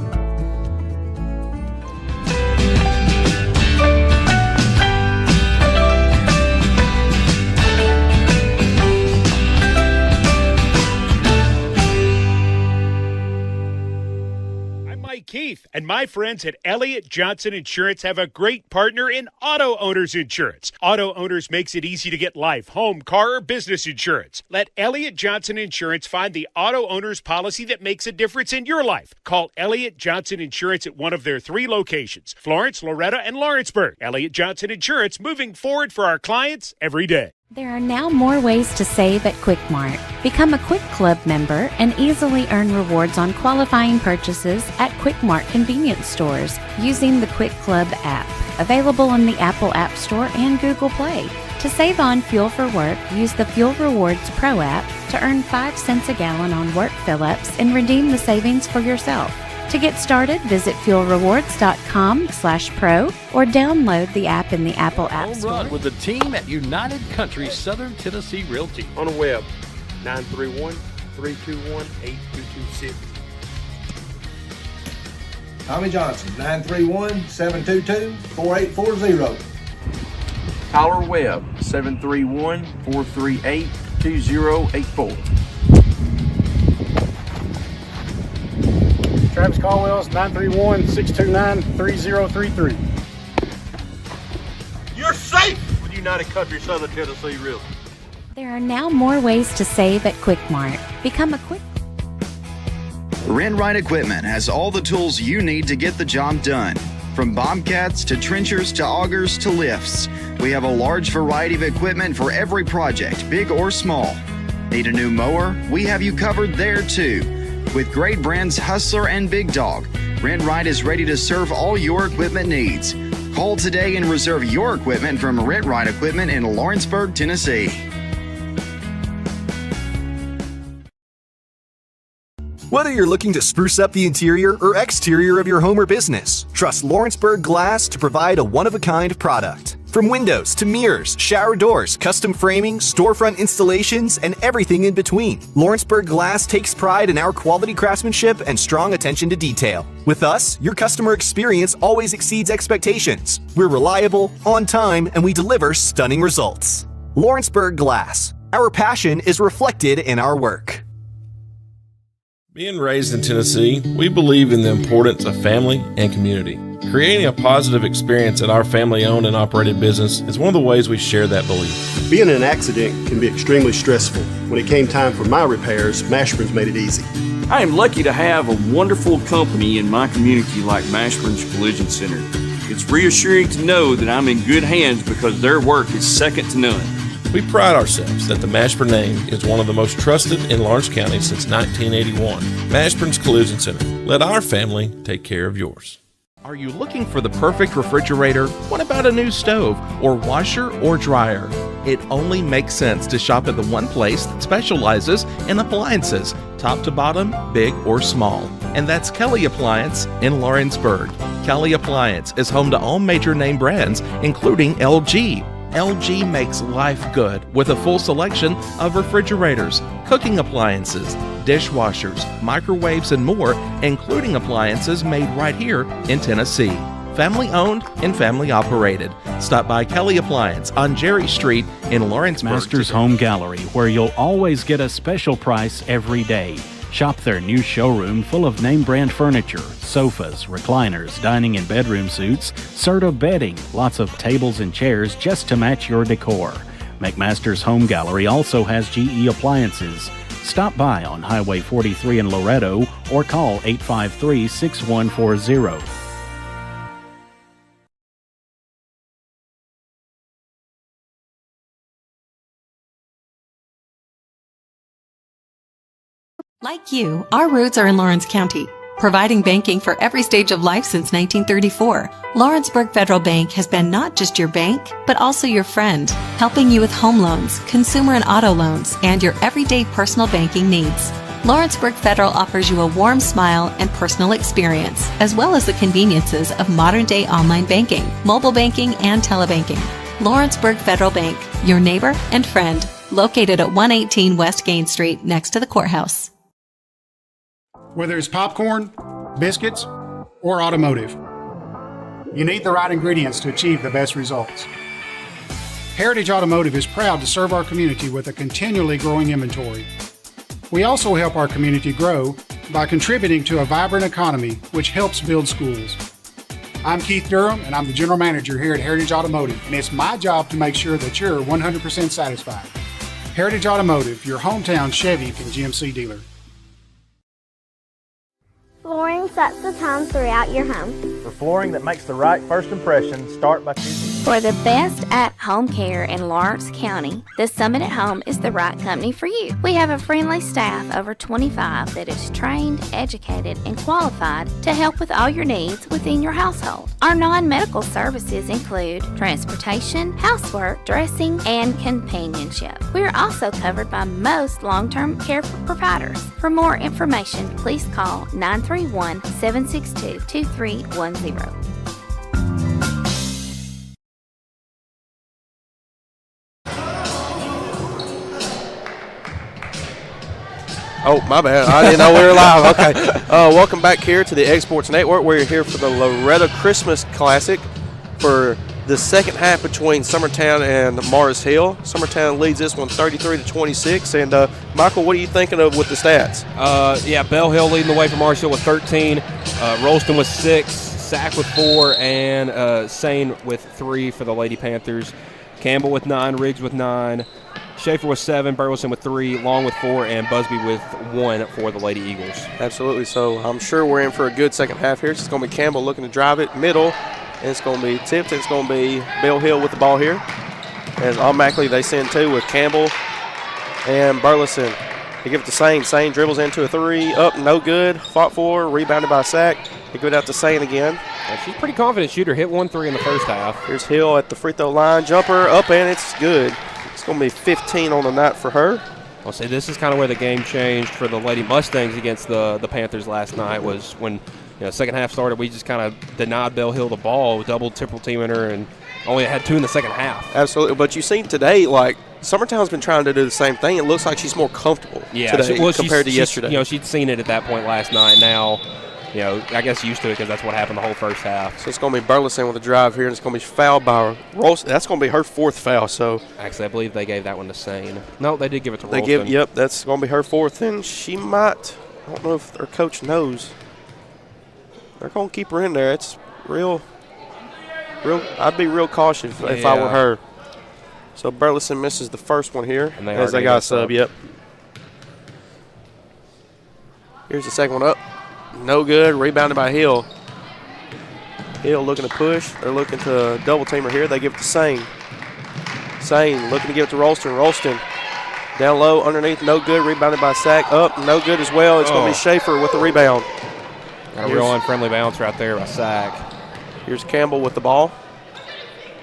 Keith, and my friends at Elliott Johnson Insurance have a great partner in Auto Owners Insurance. Auto Owners makes it easy to get life, home, car, or business insurance. Let Elliott Johnson Insurance find the Auto Owners policy that makes a difference in your life. Call Elliott Johnson Insurance at one of their 3 locations, Florence, Loretto, and Lawrenceburg. Elliott Johnson Insurance, moving forward for our clients every day. There are now more ways to save at Quick Mart. Become a Quick Club member and easily earn rewards on qualifying purchases at Quick Mart convenience stores using the Quick Club app, available in the Apple App Store and Google Play. To save on fuel for work, use the Fuel Rewards Pro app to earn 5 cents a gallon on work fill-ups and redeem the savings for yourself. To get started, visit fuelrewards.com/pro or download the app in the Apple App Store. Home run with the team at United Country Southern Tennessee Realty. On the web, 931-321-8226. Tommy Johnson, 931-722-4840. Tyler Webb, 731-438-2084. Travis Caldwell's 931-629-3033. You're safe with United Country Southern Tennessee Realty. There are now more ways to save at Quick Mart. Become a Quick. Rent-Right Equipment has all the tools you need to get the job done. From bobcats to trenchers to augers to lifts, we have a large variety of equipment for every project, big or small. Need a new mower? We have you covered there too. With great brands Hustler and Big Dog, Rent-Right is ready to serve all your equipment needs. Call today and reserve your equipment from Rent-Right Equipment in Lawrenceburg, Tennessee. Whether you're looking to spruce up the interior or exterior of your home or business, trust Lawrenceburg Glass to provide a one-of-a-kind product. From windows to mirrors, shower doors, custom framing, storefront installations, and everything in between, Lawrenceburg Glass takes pride in our quality craftsmanship and strong attention to detail. With us, your customer experience always exceeds expectations. We're reliable, on time, and we deliver stunning results. Lawrenceburg Glass. Our passion is reflected in our work. Being raised in Tennessee, we believe in the importance of family and community. Creating a positive experience at our family-owned and operated business is one of the ways we share that belief. Being in an accident can be extremely stressful. When it came time for my repairs, Mashburn's made it easy. I am lucky to have a wonderful company in my community like Mashburn's Collision Center. It's reassuring to know that I'm in good hands because their work is second to none. We pride ourselves that the Mashburn name is one of the most trusted in Lawrence County since 1981. Mashburn's Collision Center. Let our family take care of yours. Are you looking for the perfect refrigerator? What about a new stove or washer or dryer? It only makes sense to shop at the one place that specializes in appliances, top to bottom, big or small. And that's Kelly Appliance in Lawrenceburg. Kelly Appliance is home to all major name brands, including LG. LG makes life good with a full selection of refrigerators, cooking appliances, dishwashers, microwaves, and more, including appliances made right here in Tennessee. Family owned and family operated. Stop by Kelly Appliance on Jerry Street in Lawrenceburg. Masters Home Gallery, where you'll always get a special price every day. Shop their new showroom full of name-brand furniture, sofas, recliners, dining and bedroom suites, Serta bedding, lots of tables and chairs just to match your decor. McMaster's Home Gallery also has GE appliances. Stop by on Highway 43 in Loretto or call 853-6140. Like you, our roots are in Lawrence County, providing banking for every stage of life since 1934. Lawrenceburg Federal Bank has been not just your bank, but also your friend, helping you with home loans, consumer and auto loans, and your everyday personal banking needs. Lawrenceburg Federal offers you a warm smile and personal experience, as well as the conveniences of modern-day online banking, mobile banking, and telebanking. Lawrenceburg Federal Bank, your neighbor and friend, located at 118 West Gain Street, next to the courthouse. Whether it's popcorn, biscuits, or automotive, you need the right ingredients to achieve the best results. Heritage Automotive is proud to serve our community with a continually growing inventory. We also help our community grow by contributing to a vibrant economy, which helps build schools. I'm Keith Durham, and I'm the General Manager here at Heritage Automotive, and it's my job to make sure that you're 100% satisfied. Heritage Automotive, your hometown Chevy and GMC dealer. Flooring sets the tone throughout your home. For flooring that makes the right first impression, start by choosing. For the best at-home care in Lawrence County, the Summit at Home is the right company for you. We have a friendly staff, over 25, that is trained, educated, and qualified to help with all your needs within your household. Our non-medical services include transportation, housework, dressing, and companionship. We are also covered by most long-term care providers. For more information, please call 931-762-2310. Oh, my bad. I didn't know we were live. Okay. Welcome back here to the Exports Network. We're here for the Loretto Christmas Classic for the second half between Summertown and Morris Hill. Summertown leads this one 33-26. And, Michael, what are you thinking of with the stats? Bell Hill leading the way for Morris Hill with 13. Rolston with 6. Sack with 4. And Sane with 3 for the Lady Panthers. Campbell with 9. Riggs with 9. Schaefer with 7, Burleson with 3, Long with 4, and Busby with 1 for the Lady Eagles. Absolutely. So I'm sure we're in for a good second half here. It's going to be Campbell looking to drive it middle, and it's going to be tipped. It's going to be Bell Hill with the ball here. As automatically they send 2 with Campbell and Burleson. They give it to Sane. Sane dribbles into a 3, up, no good. Fought for, rebounded by Sack. They give it out to Sane again. Yeah, she's a pretty confident shooter. Hit 1 3 in the first half. Here's Hill at the free throw line. Jumper up, and it's good. It's going to be 15 on the night for her. I'll say this is kind of where the game changed for the Lady Mustangs against the Panthers last night, was when second half started. We just kind of denied Bell Hill the ball, double, triple teaming her, and only had 2 in the second half. Absolutely. But you see today, like, Summertown's been trying to do the same thing. It looks like she's more comfortable today compared to yesterday. She'd seen it at that point last night. Now, I guess used to it because that's what happened the whole first half. So it's going to be Burleson with a drive here, and it's going to be fouled by Rolston. That's going to be her 4th foul. So actually, I believe they gave that one to Sane. No, they did give it to Rolston. Yep, that's going to be her 4th, and she might. I don't know if her coach knows. They're going to keep her in there. It's real. I'd be real cautious if I were her. So Burleson misses the first one here as they got a sub. Yep. Here's the second one up. No good. Rebounded by Hill. Hill looking to push. They're looking to double team her here. They give it to Sane. Sane looking to give it to Rolston. Rolston down low, underneath, no good. Rebounded by Sack. Up, no good as well. It's going to be Schaefer with the rebound. Got a real unfriendly bounce right there by Sack. Here's Campbell with the ball.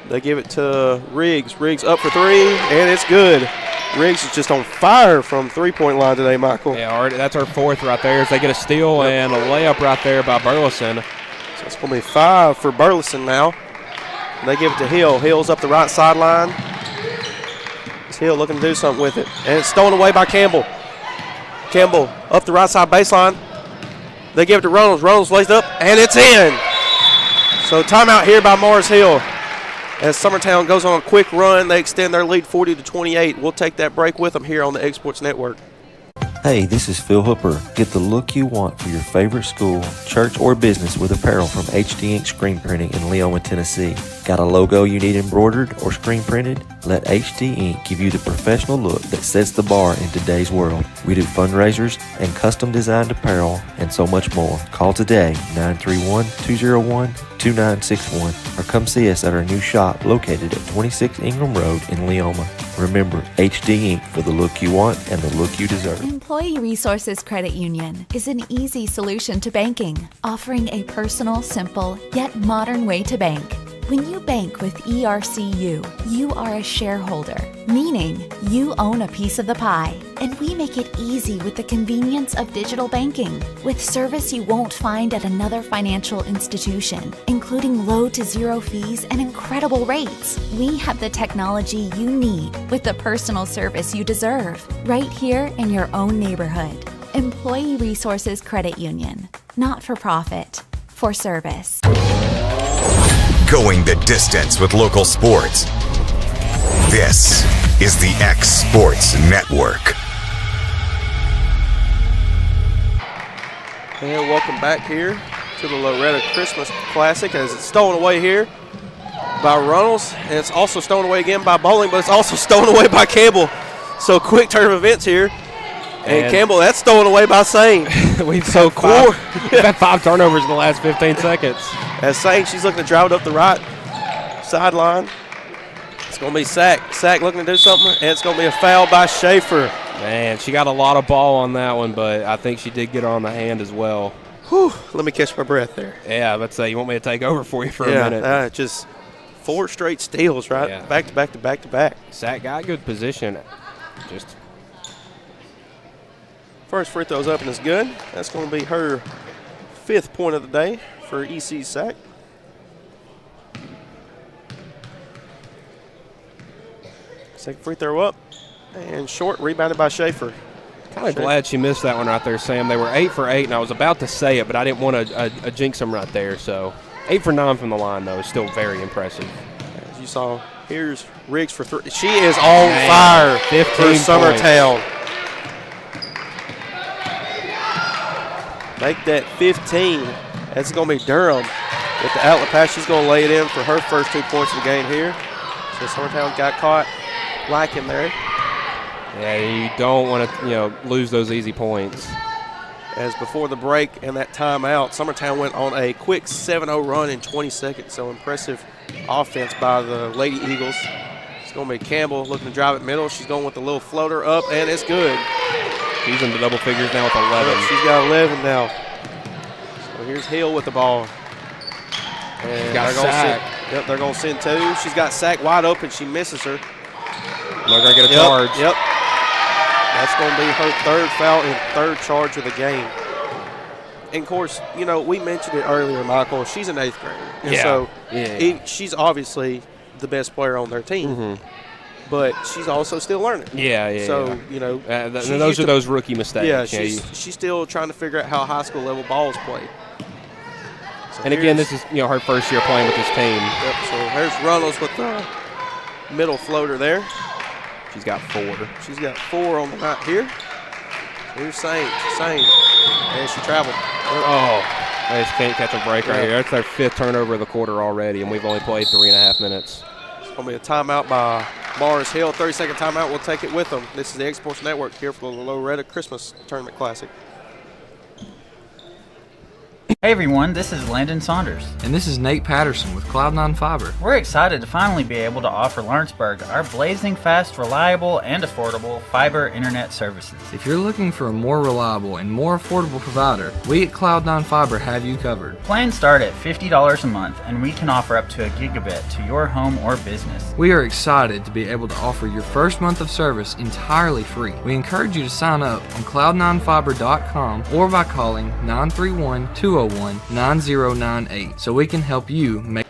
They give it to Riggs. Riggs up for 3, and it's good. Riggs is just on fire from three-point line today, Michael. Yeah, that's our 4th right there as they get a steal and a layup right there by Burleson. So it's going to be 5 for Burleson now. And they give it to Hill. Hill's up the right sideline. It's Hill looking to do something with it. And it's stolen away by Campbell. Campbell up the right side baseline. They give it to Reynolds. Reynolds lays up, and it's in. So timeout here by Morris Hill. As Summertown goes on a quick run, they extend their lead 40-28. We'll take that break with them here on the Exports Network. Hey, this is Phil Hooper. Get the look you want for your favorite school, church, or business with apparel from HD Ink Screen Printing in Leoma, Tennessee. Got a logo you need embroidered or screen printed? Let HD Ink give you the professional look that sets the bar in today's world. We do fundraisers and custom designed apparel and so much more. Call today, 931-201-2961, or come see us at our new shop located at 26 Ingram Road in Leoma. Remember, HD Ink for the look you want and the look you deserve. Employee Resources Credit Union is an easy solution to banking, offering a personal, simple, yet modern way to bank. When you bank with ERCU, you are a shareholder, meaning you own a piece of the pie. And we make it easy with the convenience of digital banking, with service you won't find at another financial institution, including low to zero fees and incredible rates. We have the technology you need with the personal service you deserve, right here in your own neighborhood. Employee Resources Credit Union, not for profit, for service. Going the distance with local sports. This is the X Sports Network. And welcome back here to the Loretto Christmas Classic as it's stolen away here by Runnels. And it's also stolen away again by Bowling, but it's also stolen away by Campbell. So quick turn of events here. And Campbell, that's stolen away by Sane. We've had 5 turnovers in the last 15 seconds. As Sane, she's looking to drive it up the right sideline. It's going to be Sack. Sack looking to do something, and it's going to be a foul by Schaefer. Man, she got a lot of ball on that one, but I think she did get her on the hand as well. Whew, let me catch my breath there. Yeah, let's say you want me to take over for you for a minute. Just 4 straight steals, right? Yeah. Back to back to back to back. Sack got good position. Just first free throw's up and it's good. That's going to be her 5th point of the day for EC Sack. Second free throw up and short, rebounded by Schaefer. Kind of glad she missed that one right there, Sam. They were 8 for 8, and I was about to say it, but I didn't want to jinx them right there. So 8 for 9 from the line, though, is still very impressive. As you saw, here's Riggs for 3. She is on fire for Summertown. Make that 15. That's going to be Durham with the outlet pass. She's going to lay it in for her first 2 points of the game here. So Summertown got caught lacking there. Yeah, you don't want to, lose those easy points. As before the break and that timeout, Summertown went on a quick 7-0 run in 20 seconds. So impressive offense by the Lady Eagles. It's going to be Campbell looking to drive it middle. She's going with the little floater up, and it's good. She's into double figures now with 11. She's got 11 now. So here's Hill with the ball. And she's got Sack. They're going to send 2. She's got Sack wide open. She misses her. They're going to get a charge. Yep. That's going to be her 3rd foul and 3rd charge of the game. And, of course, we mentioned it earlier, Michael. She's in 8th grade. And so she's obviously the best player on their team. Mm-hmm. But she's also still learning. So, those are those rookie mistakes. Yeah, she's still trying to figure out how high school level ball is played. So and again, this is her first year playing with this team. Yep, so there's Runnels with the middle floater there. She's got 4. She's got 4 on the night here. Here's Sane. And she traveled. Oh, they just can't catch a break right here. That's their 5th turnover of the quarter already, and we've only played 3.5 minutes. It's going to be a timeout by Mars Hill. 30-second timeout. We'll take it with them. This is the X Sports Network here for the Loretto Christmas Tournament Classic. Hey everyone, this is Landon Saunders. And this is Nate Patterson with Cloud9 Fiber. We're excited to finally be able to offer Lawrenceburg our blazing fast, reliable, and affordable fiber internet services. If you're looking for a more reliable and more affordable provider, we at Cloud9 Fiber have you covered. Plans start at $50 a month, and we can offer up to a gigabit to your home or business. We are excited to be able to offer your first month of service entirely free. We encourage you to sign up on cloud9fiber.com or by calling 931-201-9098 so we can help you make.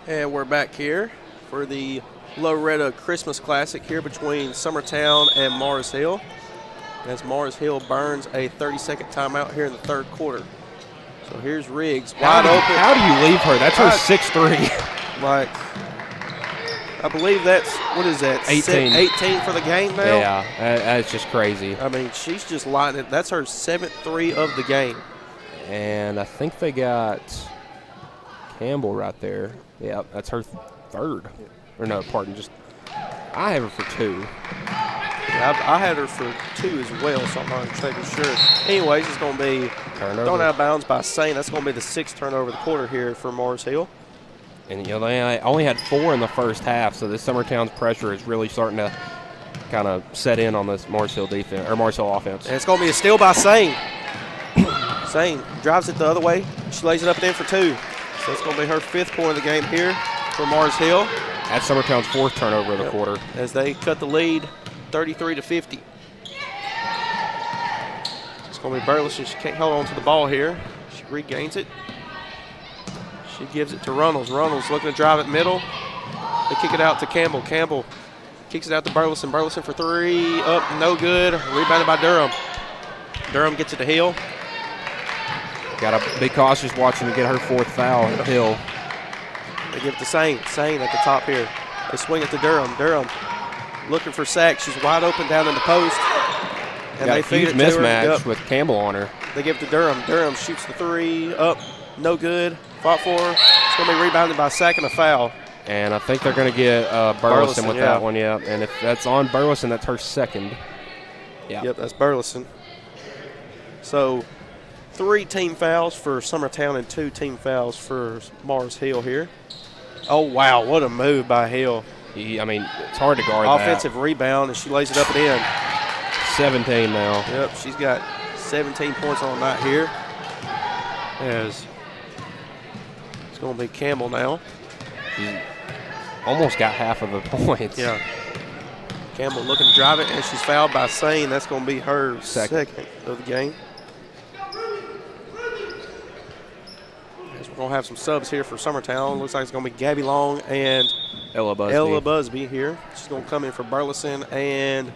And we're back here for the Loretto Christmas Classic here between Summertown and Mars Hill. As Mars Hill burns a 30-second timeout here in the 3rd quarter. So here's Riggs wide open. How do you leave her? That's her 6'3". I believe that's, what is that? 18. 18 for the game now? Yeah, that's just crazy. I mean, she's just lighting it. That's her 7th 3 of the game. And I think they got Campbell right there. Yeah, that's her 3rd. Or no, pardon, just I have her for 2. Yeah, I had her for 2 as well, so I'm not exactly sure. Anyways, it's going to be turnover. Thrown out of bounds by Sain. That's going to be the 6th turnover of the quarter here for Mars Hill. And, you know, they only had 4 in the first half, so this Summertown's pressure is really starting to kind of set in on this Mars Hill defense, or Mars Hill offense. And it's going to be a steal by Sain. Sain drives it the other way. She lays it up and in for 2. So it's going to be her 5th point of the game here for Mars Hill. That's Summertown's 4th turnover of the quarter. As they cut the lead 33-50. It's going to be Burleson. She can't hold on to the ball here. She regains it. She gives it to Runnels. Runnels looking to drive it middle. They kick it out to Campbell. Campbell kicks it out to Burleson. Burleson for 3. Up, no good. Rebounded by Durham. Durham gets it to Hill. Got to be cautious watching to get her 4th foul at Hill. They give it to Sain. Sain at the top here. They swing it to Durham. Durham looking for Sack. She's wide open down in the post. And Got they a feed huge it to her. mismatch with Campbell on her. They give it to Durham. Durham shoots the 3. Up, no good. Fought for her. It's going to be rebounded by Sack and a foul. And I think they're going to get Burleson with yeah. that one, yeah. And if that's on Burleson, that's her 2nd. Yeah. Yep, that's Burleson. So 3 team fouls for Summertown and 2 team fouls for Mars Hill here. Oh, wow, what a move by Hill. I mean, it's hard to guard Offensive rebound, and she lays it up and in. 17 now. Yep, she's got 17 points on the night here. As it's going to be Campbell now. She almost got half of the points. Yeah. Campbell looking to drive it, and she's fouled by Sain. That's going to be her second of the game. As we're going to have some subs here for Summertown. Looks like it's going to be Gabby Long and Ella Busby here. She's going to come in for Burleson and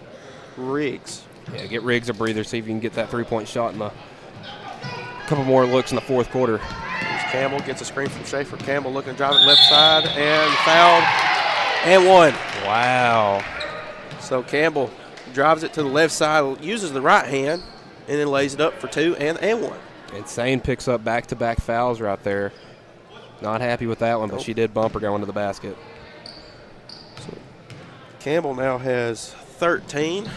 Riggs. Yeah, get Riggs a breather, see if you can get that 3-point shot in a couple more looks in the 4th quarter. Here's Campbell, gets a screen from Schaefer. Campbell looking to drive it left side and fouled and 1. Wow. So Campbell drives it to the left side, uses the right hand, and then lays it up for 2 and 1. And Sain picks up back-to-back fouls right there. Not happy with that one, but she did bump her going to the basket. So Campbell now has 13.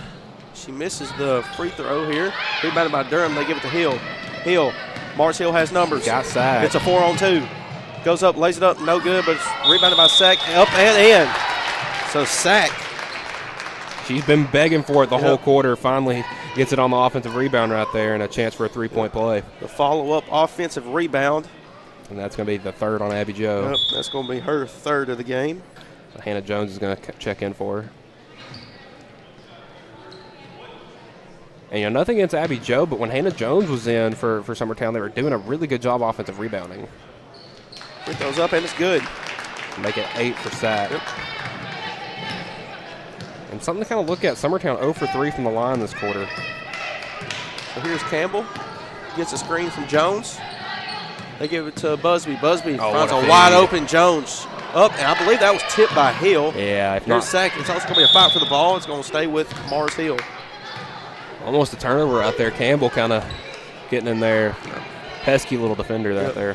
She misses the free throw here. Rebounded by Durham. They give it to Hill. Hill. Mars Hill has numbers. Got Sack. It's a 4-on-2. Goes up, lays it up, no good, but it's rebounded by Sack. Up and in. So Sack. She's been begging for it the whole quarter. Finally gets it on the offensive rebound right there and a chance for a 3-point play. The follow-up offensive rebound. And that's going to be the 3rd on Abby Jo. Yep, that's going to be her 3rd of the game. So Hannah Jones is going to check in for her. And, you know, nothing against Abby Jo, but when Hannah Jones was in for Summertown, they were doing a really good job offensive rebounding. Free throws up, and it's good. Make it 8 for Sack. Yep. And something to kind of look at, Summertown 0 for 3 from the line this quarter. So here's Campbell. Gets a screen from Jones. They give it to Busby. Busby finds a wide open Jones. Up, and I believe that was tipped by Hill. Yeah, if here's not. Sack. It's also going to be a fight for the ball. It's going to stay with Mars Hill. Almost a turnover out there. Campbell kind of getting in there. Pesky little defender out there.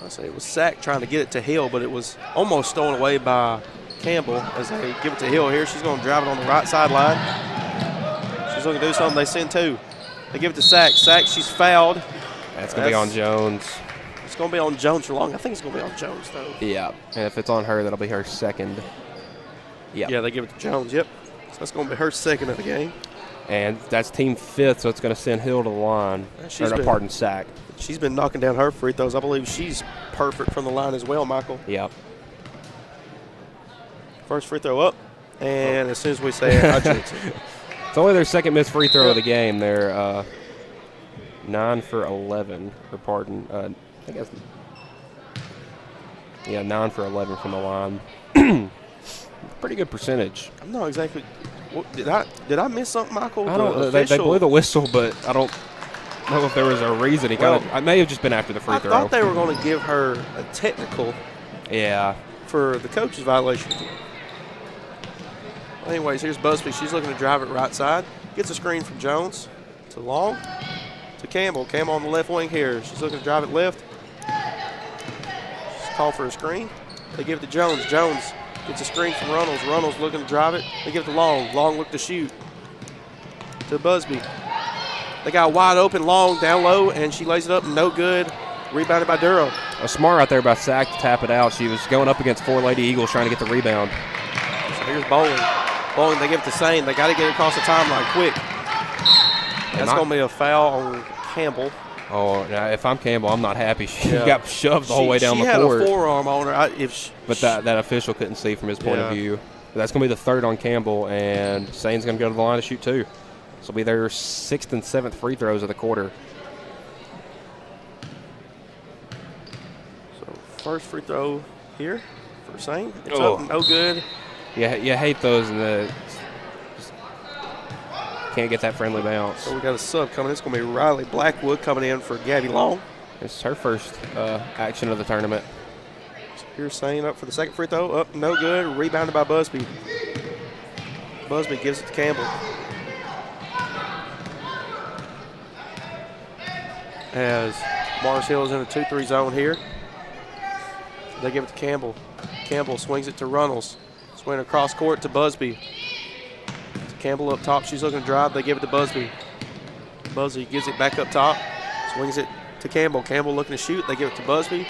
I say it was Sack trying to get it to Hill, but it was almost stolen away by Campbell as they give it to Hill here. She's going to drive it on the right sideline. She's looking to do something. They send 2. They give it to Sack. Sack, she's fouled. That's going to be on Jones. It's going to be on Jones for long. I think it's going to be on Jones, though. Yeah, and if it's on her, that'll be her 2nd. Yeah, they give it to Jones, yep. So that's going to be her 2nd of the game. And that's team 5th, so it's going to send Hill to the line. Sack. She's been knocking down her free throws. I believe she's perfect from the line as well, Michael. Yep. First free throw up, and as soon as we say it, I jinx it. It's only their 2nd missed free throw of the game. They're 9 for 11, or pardon, I guess. Yeah, 9 for 11 from the line. Pretty good percentage. I'm not exactly. Did I miss something, Michael? I don't. They blew the whistle, but I don't know if there was a reason. I may have just been after the free throw. I thought they were going to give her a technical. Yeah. for the coach's violation. Anyways, here's Busby. She's looking to drive it right side. Gets a screen from Jones to Long to Campbell. Campbell on the left wing here. She's looking to drive it left. She's called for a screen. They give it to Jones. Jones gets a screen from Runnels. Runnels looking to drive it. They give it to Long. Long look to shoot. To Busby. They got wide open. Long down low, and she lays it up. No good. Rebounded by Durham. Smart out there by Sack to tap it out. She was going up against 4 Lady Eagles trying to get the rebound. So here's Bowling. Bowling, they give it to Sane. They got to get it across the timeline quick. That's going to be a foul on Campbell. Oh, now if I'm Campbell, I'm not happy. She got shoved the whole way down the court. She had a forearm on her. But that official couldn't see from his point of view. But that's going to be the third on Campbell, and Sane's going to go to the line to shoot 2. This will be their 6th and 7th free throws of the quarter. So first free throw here for Sane. It's up, no good. Yeah, you hate those, and just can't get that friendly bounce. So we got a sub coming. It's going to be Riley Blackwood coming in for Gabby Long. It's her first action of the tournament. So here's Sane up for the second free throw. Up, no good. Rebounded by Busby. Busby gives it to Campbell. As Mars Hill is in a 2-3 zone here. They give it to Campbell. Campbell swings it to Runnels. Swing across court to Busby. To Campbell up top. She's looking to drive. They give it to Busby. Busby gives it back up top. Swings it to Campbell. Campbell looking to shoot. They give it to Busby.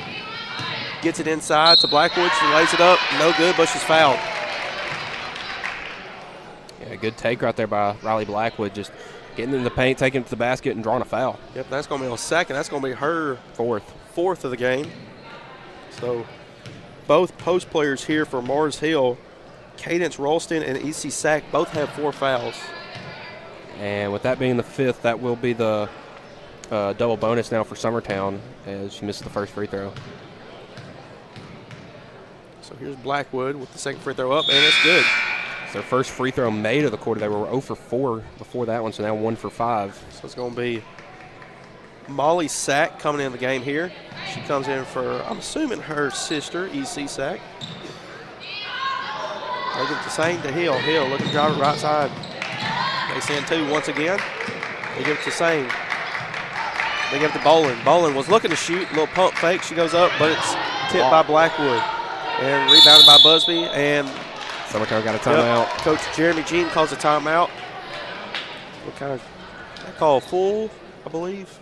Gets it inside to Blackwood. She lays it up. No good, but she's fouled. Yeah, good take right there by Riley Blackwood. Just getting in the paint, taking it to the basket, and drawing a foul. Yep, that's going to be on second. That's going to be her fourth of the game. So both post players here for Mars Hill, Cadence Ralston and E.C. Sack, both have 4 fouls. And with that being the 5th, that will be the double bonus now for Summertown as she missed the first free throw. So here's Blackwood with the second free throw up, and it's good. It's their first free throw made of the quarter. They were 0 for 4 before that one, so now 1 for 5. So it's going to be Molly Sack coming in the game here. She comes in for, I'm assuming, her sister, E.C. Sack. They give it to Sane to Hill. Hill looking to drive it right side. They send 2 once again. They give it to Sane. They give it to Bolin. Bolin was looking to shoot, a little pump fake. She goes up, but it's tipped by Blackwood. And rebounded by Busby. And Summertown got a timeout. Yep. Coach Jeremy Jean calls a timeout. What kind of, they call full, I believe.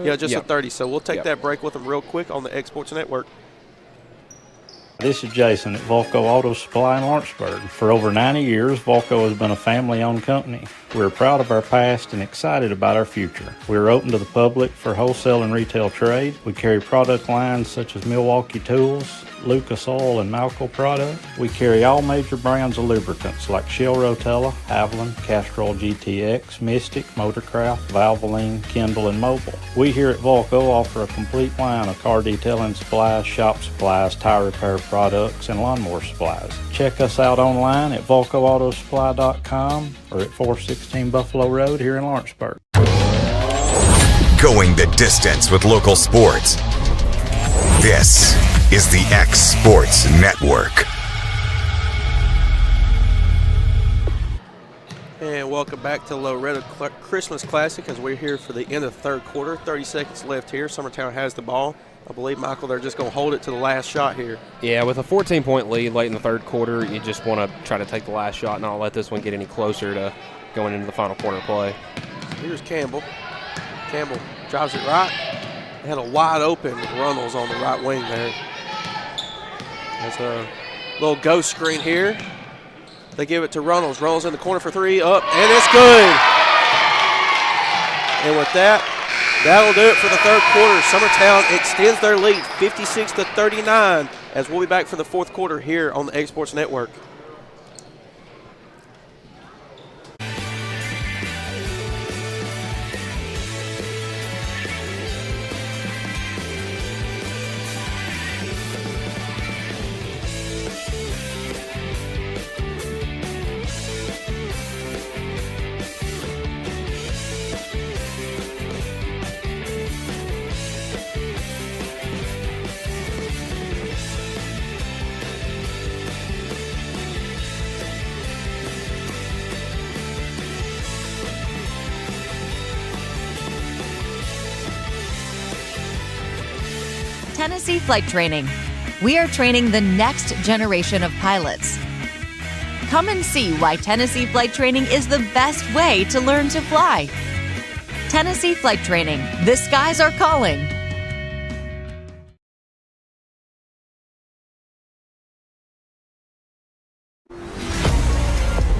Yeah, just a 30. So we'll take that break with them real quick on the Exports Network. This is Jason at Volco Auto Supply in Lawrenceburg. For over 90 years, Volco has been a family-owned company. We're proud of our past and excited about our future. We're open to the public for wholesale and retail trade. We carry product lines such as Milwaukee Tools, Lucas Oil, and Malco product. We carry all major brands of lubricants like Shell Rotella, Avalon, Castrol GTX, Mystic, Motorcraft, Valvoline, Kindle, and Mobil. We here at Volco offer a complete line of car detailing supplies, shop supplies, tire repair products, and lawnmower supplies. Check us out online at VolcoAutosupply.com or at 416 Buffalo Road here in Lawrenceburg. Going the distance with local sports. This is the X Sports Network. And welcome back to Loretto Christmas Classic as we're here for the end of the third quarter. 30 seconds left here. Summertown has the ball. I believe, Michael, they're just going to hold it to the last shot here. Yeah, with a 14-point lead late in the third quarter, you just want to try to take the last shot and not let this one get any closer to going into the final quarter play. Here's Campbell. Campbell drives it right. They had a wide open Runnels on the right wing there. There's a little ghost screen here. They give it to Runnels. Runnels in the corner for 3, up, and it's good. And with that, that'll do it for the third quarter. Summertown extends their lead 56-39 as we'll be back for the fourth quarter here on the Exports Network. Tennessee Flight Training. We are training the next generation of pilots. Come and see why Tennessee Flight Training is the best way to learn to fly. Tennessee Flight Training. The skies are calling.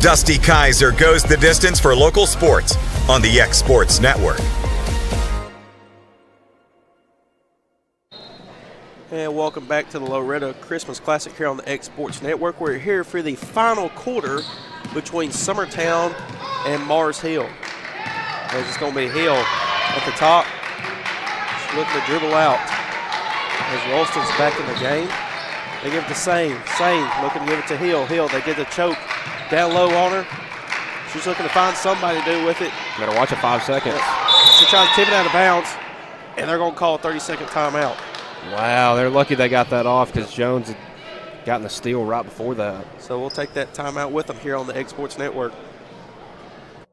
Dusty Kaiser goes the distance for local sports on the X Sports Network. And welcome back to the Loretto Christmas Classic here on the X Sports Network. We're here for the final quarter between Summertown and Mars Hill. As it's going to be Hill at the top. She's looking to dribble out. As Ralston's back in the game. They give it to Sane. Sane looking to give it to Hill. Hill, they get the choke down low on her. She's looking to find somebody to do with it. Better watch it 5 seconds. She tries to tip it out of bounds, and they're going to call a 30-second timeout. Wow, they're lucky they got that off because Jones had gotten the steal right before that. So we'll take that timeout with them here on the X Sports Network.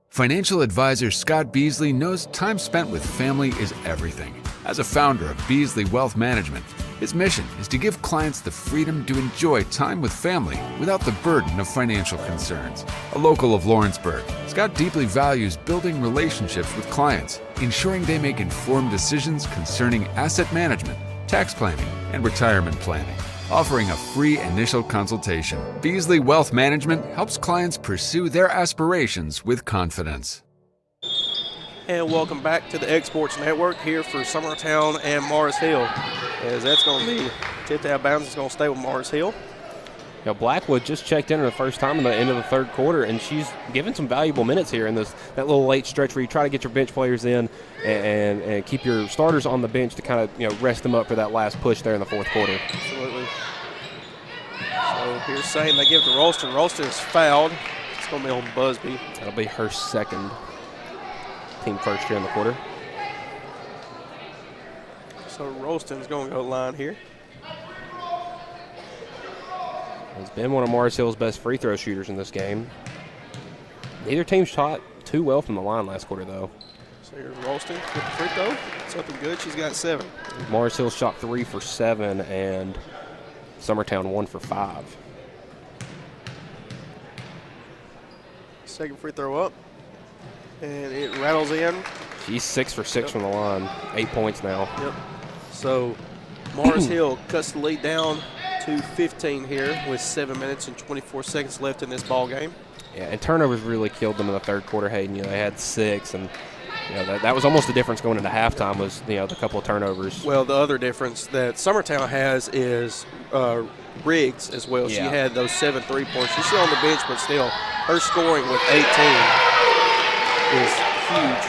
Financial advisor Scott Beasley knows time spent with family is everything. As a founder of Beasley Wealth Management, his mission is to give clients the freedom to enjoy time with family without the burden of financial concerns. A local of Lawrenceburg, Scott deeply values building relationships with clients, ensuring they make informed decisions concerning asset management, tax planning, and retirement planning. Offering a free initial consultation, Beasley Wealth Management helps clients pursue their aspirations with confidence. And welcome back to the X Sports Network here for Summertown and Mars Hill. As that's going to be tipped out of bounds, it's going to stay with Mars Hill. Now, Blackwood just checked in her the first time in the end of the third quarter, and she's given some valuable minutes here in that little late stretch where you try to get your bench players in and keep your starters on the bench to kind of rest them up for that last push there in the fourth quarter. Absolutely. So here's Sane. They give it to Ralston. Ralston is fouled. It's going to be on Busby. That'll be her second. Team first here in the quarter. So Ralston's going to go line here. He's been one of Mars Hill's best free throw shooters in this game. Neither team shot too well from the line last quarter, though. So here's Ralston with the free throw. It's looking good. She's got 7. Mars Hill shot 3 for 7, and Summertown 1 for 5. Second free throw up. And it rattles in. She's 6 for 6 from the line. 8 points now. Yep. So Mars Hill cuts the lead down to 15 here with 7 minutes and 24 seconds left in this ball game. Yeah, and turnovers really killed them in the third quarter, Hayden. They had 6, and that was almost the difference going into halftime was the couple of turnovers. Well, the other difference that Summertown has is Riggs as well. Yeah. She had those 7 3-pointers. She's still on the bench, but still her scoring with 18 is huge.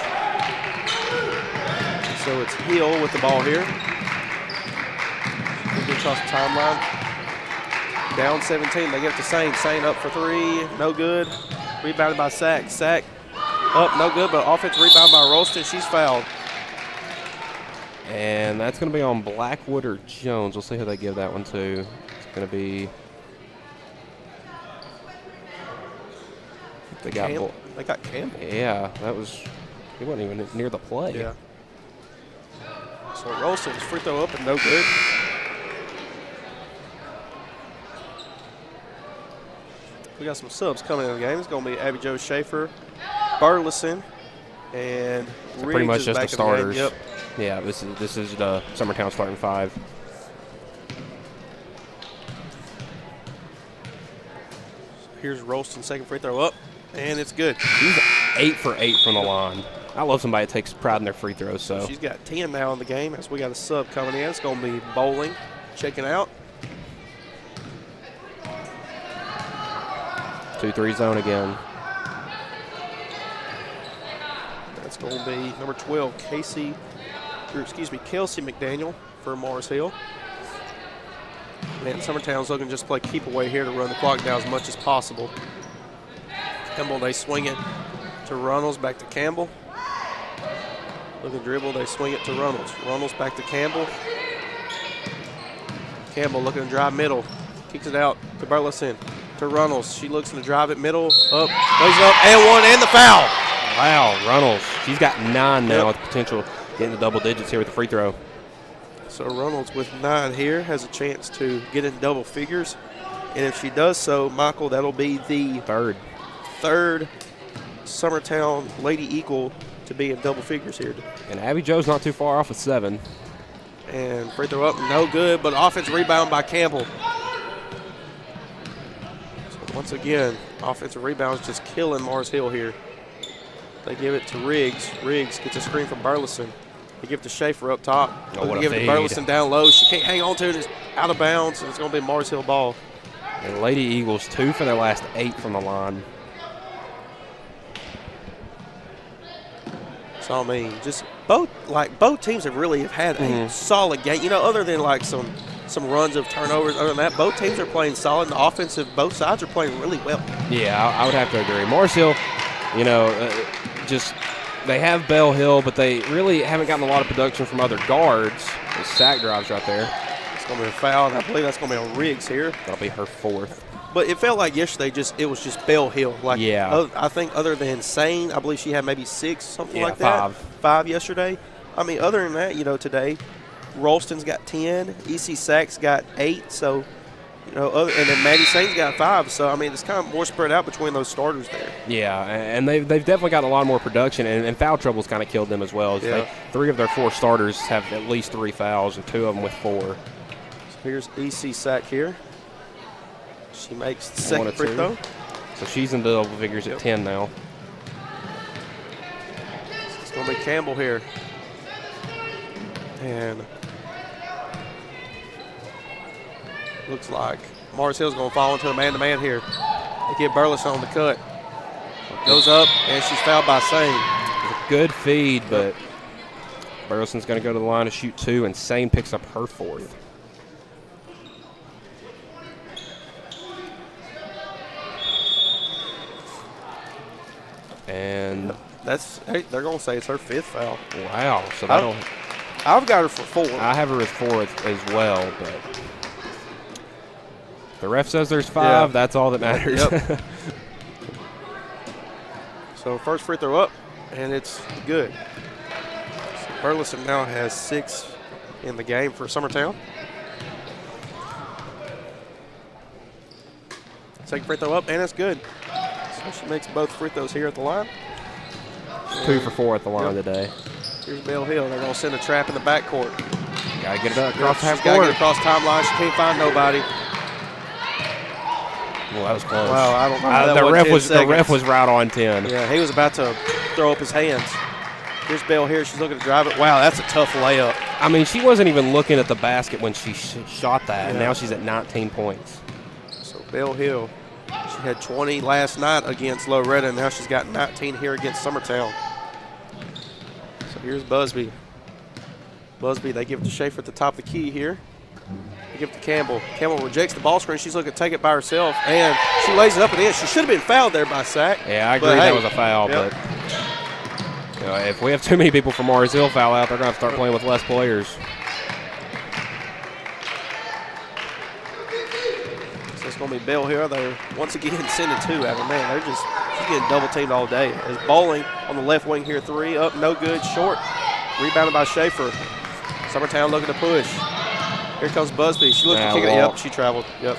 So it's Hill with the ball here. Across the timeline. Down 17. They get it to Sane. Sane up for 3. No good. Rebounded by Sack. Sack up. No good, but offensive rebound by Ralston. She's fouled. And that's going to be on Blackwood or Jones. We'll see who they give that one to. It's going to be. They got Campbell. Yeah, he wasn't even near the play. Yeah. So Ralston's free throw up and no good. We got some subs coming in the game. It's going to be Abby Jo Schaefer, Burleson, and So pretty much is just back the in the game. starters. Yep. Yeah, this is the Summertown starting 5. Here's Ralston's second free throw up, and it's good. She's 8 for 8 from the line. I love somebody that takes pride in their free throws. So She's got 10 now in the game as we got a sub coming in. It's going to be Bowling checking out. 2-3 zone again. That's going to be number 12, Kelsey McDaniel for Mars Hill. And Summertown's looking just to play keep away here to run the clock down as much as possible. Campbell, they swing it to Runnels, back to Campbell. Looking dribble, they swing it to Runnels. Runnels back to Campbell. Campbell looking to drive middle. Kicks it out to Burleson, to Runnels. She looks to drive it middle, up, lays it up, and 1, and the foul. Wow, Runnels. She's got 9 now with potential getting to double digits here with the free throw. So Reynolds with 9 here has a chance to get in double figures. And if she does so, Michael, that'll be the third Summertown Lady Eagle to be in double figures here. And Abby Joe's not too far off with 7. And free throw up, no good, but offense rebound by Campbell. So once again, offensive rebounds just killing Mars Hill here. They give it to Riggs. Riggs gets a screen from Burleson. They give it to Schaefer up top. Oh, what a give it to feed. Burleson down low. She can't hang on to it. It's out of bounds, and it's going to be a Mars Hill ball. And Lady Eagles 2 for their last 8 from the line. So I mean, just both teams have really had a solid game. You know, other than like some runs of turnovers. Other than that, both teams are playing solid. The offensive, both sides are playing really well. Yeah, I would have to agree. Mars Hill, you know, they have Bell Hill, but they really haven't gotten a lot of production from other guards. The sack drives right there. It's going to be a foul, and I believe that's going to be on Riggs here. That'll be her 4th. But it felt like yesterday it was just Bell Hill. Like, yeah. I think other than Sane, I believe she had maybe 6, something like 5. that. 5 yesterday. I mean, other than that, you know, today, Ralston's got 10. EC Sachs got 8. So, you know, and then Maddie Sane's got 5. So, I mean, it's kind of more spread out between those starters there. Yeah, and they've definitely gotten a lot more production, and foul trouble's kind of killed them as well. Yeah. 3 of their 4 starters have at least 3 fouls, and 2 of them with 4. So here's EC Sack here. She makes the second free throw. So she's in double figures at 10 now. It's going to be Campbell here. And looks like Mars Hill's going to fall into a man-to-man here. They get Burleson on the cut. Goes up, and she's fouled by Sane. A good feed, but Burleson's going to go to the line to shoot 2, and Sane picks up her 4th. And they're going to say it's her 5th foul. Wow. So I've got her for 4. I have her as 4 as well, but the ref says there's 5. That's all that matters. Yep. So first free throw up, and it's good. So Burleson now has 6 in the game for Summertown. Second free throw up, and it's good. So she makes both free throws here at the line. 2 for 4 at the line today. Here's Bell Hill. They're going to send a trap in the backcourt. Got to get it up across half court. Got to court. get across timeline. She can't find nobody. Well, that was close. Wow, I don't know how that the ref was right on 10. Yeah, he was about to throw up his hands. Here's Bell here. She's looking to drive it. Wow, that's a tough layup. I mean, she wasn't even looking at the basket when she shot that, and now she's at 19 points. So Bell Hill, she had 20 last night against Loretto, and now she's got 19 here against Summertown. So here's Busby. Busby, they give it to Schaefer at the top of the key here. They give it to Campbell. Campbell rejects the ball screen. She's looking to take it by herself, and she lays it up and in. She should have been fouled there by Sack. Yeah, I agree that was a foul, but you know, if we have too many people from Mars Hill foul out, they're going to start playing with less players. So it's going to be Bell here. They're once again sending 2 after. Man, she's getting double teamed all day. As Bowling on the left wing here, 3 up, no good, short. Rebounded by Schaefer. Summertown looking to push. Here comes Busby. She looked to kick it. Yep, she traveled. Yep.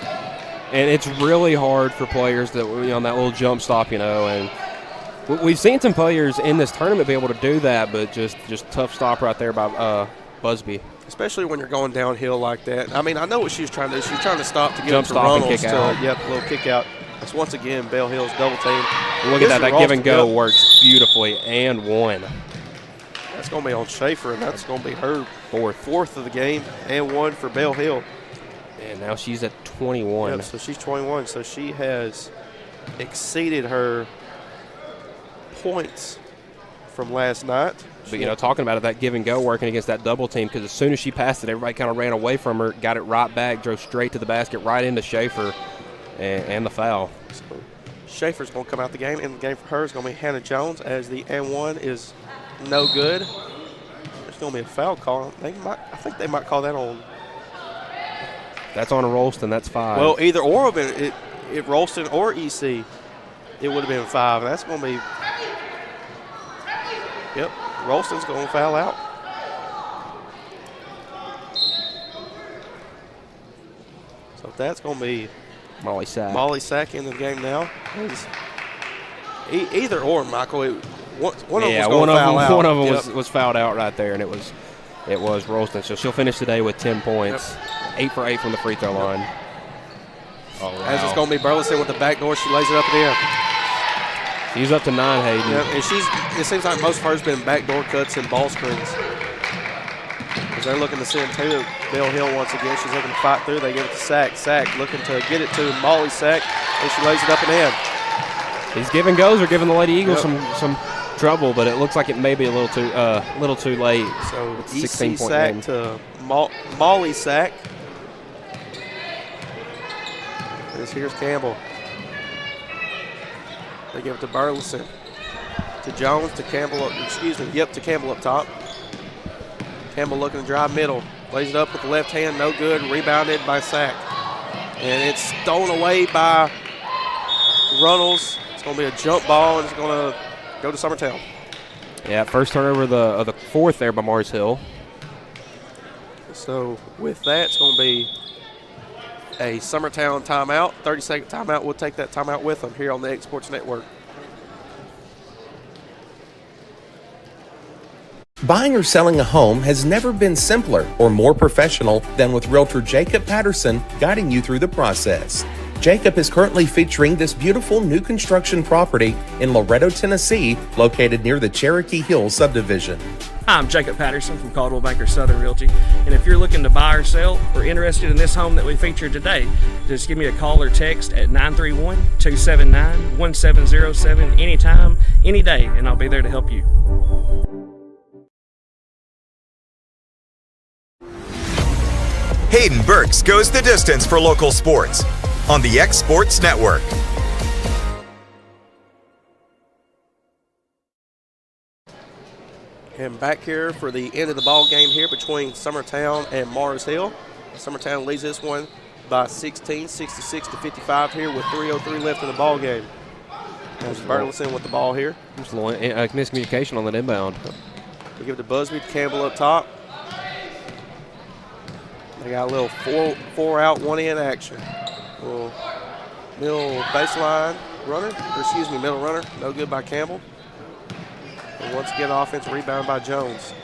And it's really hard for players that on that little jump stop, you know. And we've seen some players in this tournament be able to do that, but just tough stop right there by Busby. Especially when you're going downhill like that. I mean, I know what she was trying to do. She was trying to stop to get jump to stop Reynolds and kick out. Yep, a little kick out. That's once again Bell Hill's double team. And look at that. That give and go works beautifully and 1. That's going to be on Schaefer, and that's going to be her fourth of the game, and 1 for Bell Hill. And now she's at 21. Yep, so she's 21. So she has exceeded her points from last night. But, you know, talking about it, that give and go working against that double team, because as soon as she passed it, everybody kind of ran away from her, got it right back, drove straight to the basket, right into Schaefer, and the foul. So Schaefer's going to come out the game, and the game for her is going to be Hannah Jones, as the N1 is no good. There's going to be a foul call. I think they might call that on. That's on a Ralston. That's 5. Well, either or of it, if Ralston or EC, it would have been 5. That's going to be. Yep, Ralston's going to foul out. So that's going to be Molly Sack. Molly Sack in the game now. Either or, Michael. One of them was going to foul out. One of them was fouled out right there, and it was Rolston. So she'll finish today with 10 points, 8 for 8 from the free throw line. Oh, wow. As it's going to be Burleson with the back door. She lays it up and in. She's up to 9, Hayden. Yep, and it seems like most of hers been backdoor cuts and ball screens. As they're looking to send to Bell Hill once again. She's looking to fight through. They give it to Sack. Sack looking to get it to Molly Sack, and she lays it up and in. These give and goes are giving the Lady Eagles some trouble, but it looks like it may be a little too late. So it's EC Sack to Molly Sack. Here's Campbell. They give it to Burleson, to Jones, to Campbell. To Campbell up top. Campbell looking to drive middle. Lays it up with the left hand, no good. Rebounded by Sack. And it's stolen away by Runnels. It's going to be a jump ball, and it's going to go to Summertown. Yeah, first turnover of the fourth there by Mars Hill. So with that, it's going to be a Summertown timeout, 30-second timeout. We'll take that timeout with them here on the X Sports Network. Buying or selling a home has never been simpler or more professional than with Realtor Jacob Patterson guiding you through the process. Jacob is currently featuring this beautiful new construction property in Loretto, Tennessee, located near the Cherokee Hills subdivision. Hi, I'm Jacob Patterson from Caldwell Banker Southern Realty, and if you're looking to buy or sell or interested in this home that we featured today, just give me a call or text at 931-279-1707 anytime, any day, and I'll be there to help you. Hayden Burks goes the distance for local sports on the X Sports Network. And back here for the end of the ball game here between Summertown and Mars Hill. Summertown leads this one by 16, 66-55 here with 3:03 left in the ball game. There's Burleson with the ball here. There's a little miscommunication on that inbound. We give it to Busby, to Campbell up top. They got a little four out, one in action. Little middle baseline runner, middle runner. No good by Campbell. And once again, offensive rebound by Jones.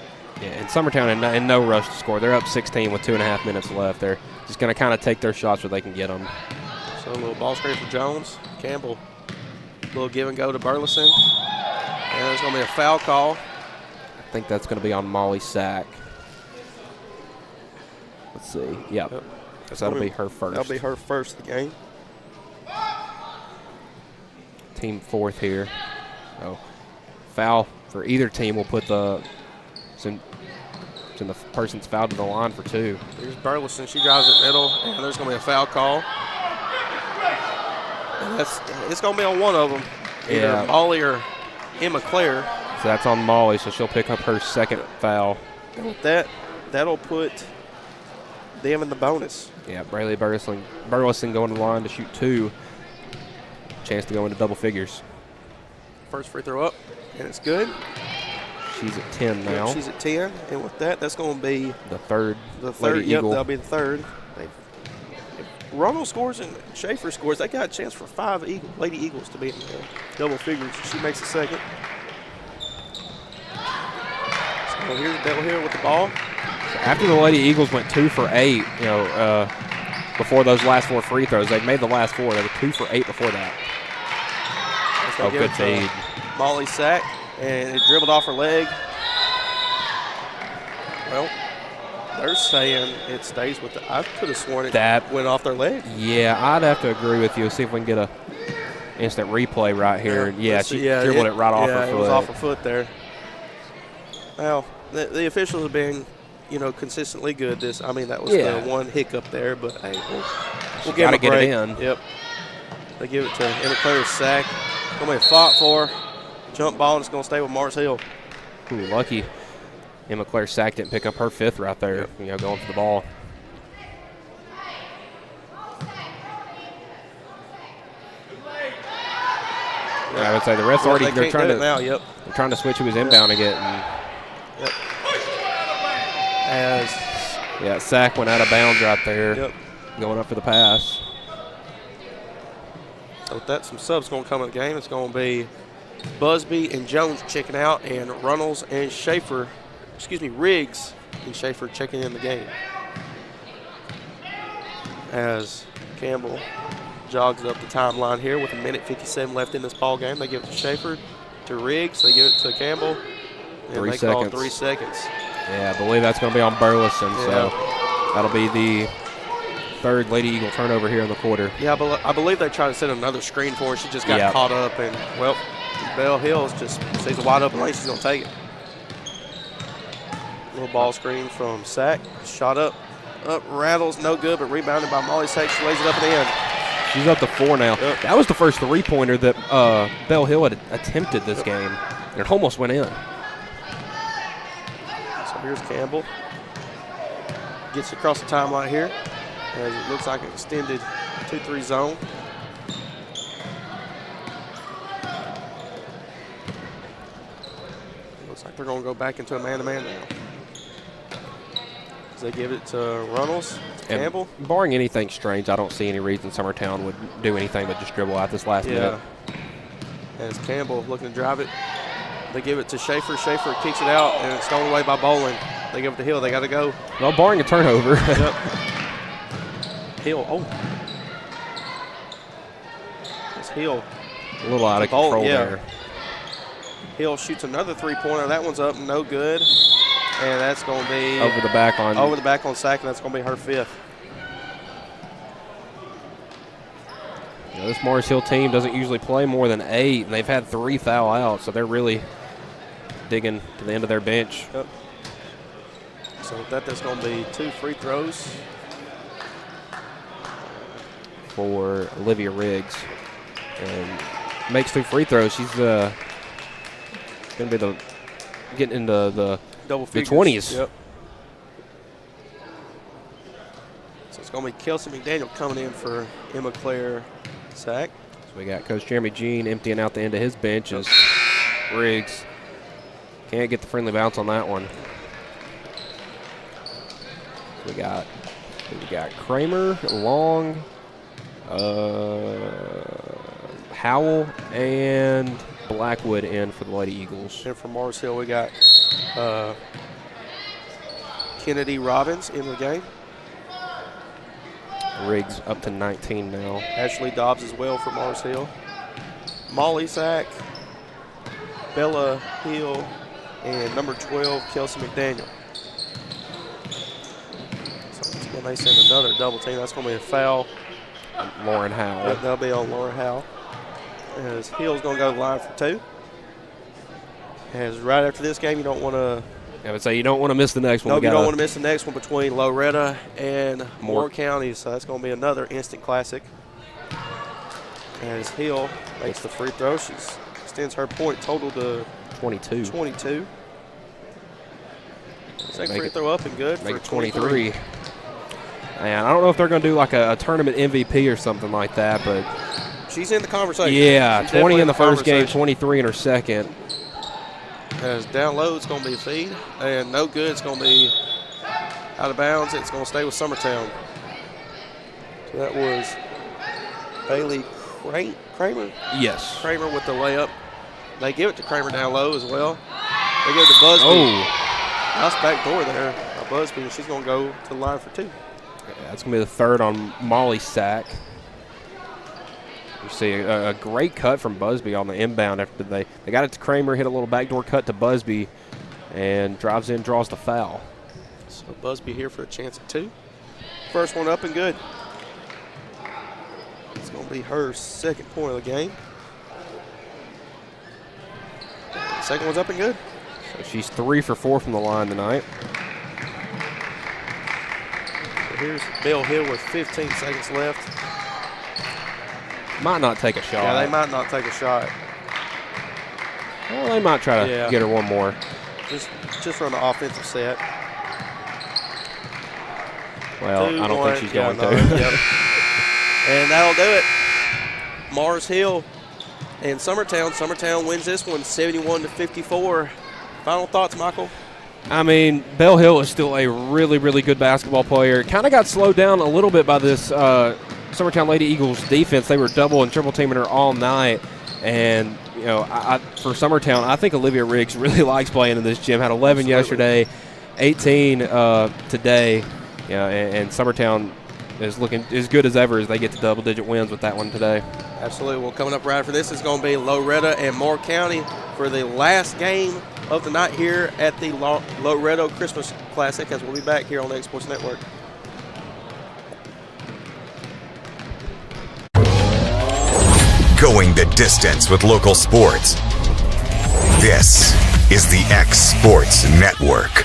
Yeah, and Summertown in no rush to score. They're up 16 with 2.5 minutes left. They're just going to kind of take their shots where they can get them. So a little ball screen for Jones. Campbell, a little give and go to Burleson. And there's going to be a foul call. I think that's going to be on Molly Sack. Let's see. Yep. So that'll be her first. That'll be her first of the game. Team fourth here. Oh, foul for either team will put the person's fouled to the line for 2. Here's Burleson. She drives it middle, and there's going to be a foul call. And it's going to be on one of them. Either Molly or Emma Claire. So that's on Molly, so she'll pick up her second foul. And with that, that'll put them in the bonus. Yeah, Braley Burleson going to the line to shoot 2. Chance to go into double figures. First free throw up, and it's good. She's at 10 now. She's at 10, and with that, that's going to be the third. Lady Eagle. That'll be the third. If Ronald scores and Schaefer scores, they got a chance for 5 Lady Eagles to be in double figures. She makes a second. So here's Bell Hill with the ball. After the Lady Eagles went 2 for 8, before those last 4 free throws, they made the last 4. They were 2 for 8 before that. Oh, good feed. Molly Sack, and it dribbled off her leg. Well, they're saying it stays with the. I could have sworn it went off their leg. Yeah, I'd have to agree with you. See if we can get a instant replay right here. Yeah, she dribbled it right off her foot. Yeah, it was off her foot there. Well, the officials have been, consistently good. That was the one hiccup there, but hey, we'll give it a break. Get it in. Yep. They give it to Emma Claire's Sack. Going to be a fought for. Jump ball, and it's going to stay with Mars Hill. Ooh, lucky Emma Claire Sack didn't pick up her 5th right there, going for the ball. I would say the refs already, they're trying to switch who was inbounding it. And Sack went out of bounds right there. Yep. going up for the pass. So with that, some subs going to come in the game. It's going to be Busby and Jones checking out, and Runnels and Riggs and Schaefer checking in the game. As Campbell jogs up the timeline here with 1:57 left in this ball game. They give it to Schaefer, to Riggs, they give it to Campbell, and they call 3 seconds. Yeah, I believe that's going to be on Burleson, so that'll be the third Lady Eagle turnover here in the quarter. Yeah, I believe they tried to set another screen for her. She just got caught up, and, well, Bell Hills just sees a wide open lane. She's going to take it. Little ball screen from Sack. Shot up, rattles, no good, but rebounded by Molly Sack. She lays it up and in. She's up to 4 now. Yep. That was the first three-pointer that Bell Hill had attempted this game, and it almost went in. So here's Campbell. Gets across the timeline here, as it looks like an extended 2-3 zone. Looks like they're going to go back into a man-to-man now. As they give it to Runnels, Campbell. And barring anything strange, I don't see any reason Summertown would do anything but just dribble out this last minute. As Campbell looking to drive it, they give it to Schaefer. Schaefer kicks it out, and it's stolen away by Bowling. They give it to Hill. They got to go. Well, barring a turnover. Yep. Hill. Oh. It's Hill. A little out of control there. Hill shoots another three-pointer. That one's up, no good. And that's going to be over the back on Sack, and that's going to be her 5th. This Morris Hill team doesn't usually play more than 8, and they've had 3 foul outs, so they're really digging to the end of their bench. Yep. So with that, that's going to be 2 free throws for Olivia Riggs, and makes 2 free throws. She's going to be getting into the double figures. 20s. Yep. So it's going to be Kelsey McDaniel coming in for Emma Claire Sack. So we got Coach Jeremy Jean emptying out the end of his bench as Riggs can't get the friendly bounce on that one. So we got Kramer, Long, Howell, and Blackwood in for the Lady Eagles. And for Morris Hill, we got Kennedy Robbins in the game. Riggs up to 19 now. Ashley Dobbs as well for Morris Hill. Molly Sack, Bella Hill, and number 12, Kelsey McDaniel. So when they send another double team, that's going to be a foul. Lauren Howell. Yep, that'll be on Lauren Howell. As Hill's going to go to the line for 2. As right after this game, you don't want to. I would say you don't want to miss the next one. No, you don't want to miss the next one between Loretto and Moore County. So that's going to be another instant classic. As Hill makes the free throw, she extends her point total to 22. Second free throw up and good make for it 23. And I don't know if they're going to do like a tournament MVP or something like that, but she's in the conversation. Yeah, 20 in the first game, 23 in her second. As down low, it's going to be a feed, and no good. It's going to be out of bounds. It's going to stay with Summertown. So that was Bailey Kramer. Yes. Kramer with the layup. They give it to Kramer down low as well. They give it to Busby. Oh. Nice back door there by Busby, and she's going to go to the line for 2. Yeah, that's going to be the third on Molly Sack. You see a great cut from Busby on the inbound after they got it to Kramer, hit a little backdoor cut to Busby, and drives in, draws the foul. So Busby here for a chance at 2. First one up and good. It's going to be her second point of the game. Second one's up and good. So she's 3 for 4 from the line tonight. So here's Bell Hill with 15 seconds left. Might not take a shot. Yeah, they might not take a shot. Well, they might try to get her one more. Just run the offensive set. Well, 2, I don't think she's going to. Yep. And that'll do it. Morris Hill and Summertown. Summertown wins this one 71-54. Final thoughts, Michael? I mean, Bell Hill is still a really, really good basketball player. Kind of got slowed down a little bit by this Summertown Lady Eagles defense. They were double and triple teaming her all night. And, you know, for Summertown, I think Olivia Riggs really likes playing in this gym. Had 11 yesterday, 18 today. You know, and Summertown is looking as good as ever as they get to double-digit wins with that one today. Absolutely. Well, coming up right after this is going to be Loretto and Moore County for the last game of the night here at the Loretto Christmas Classic, as we'll be back here on the X Sports Network. Going the distance with local sports. This is the X Sports Network.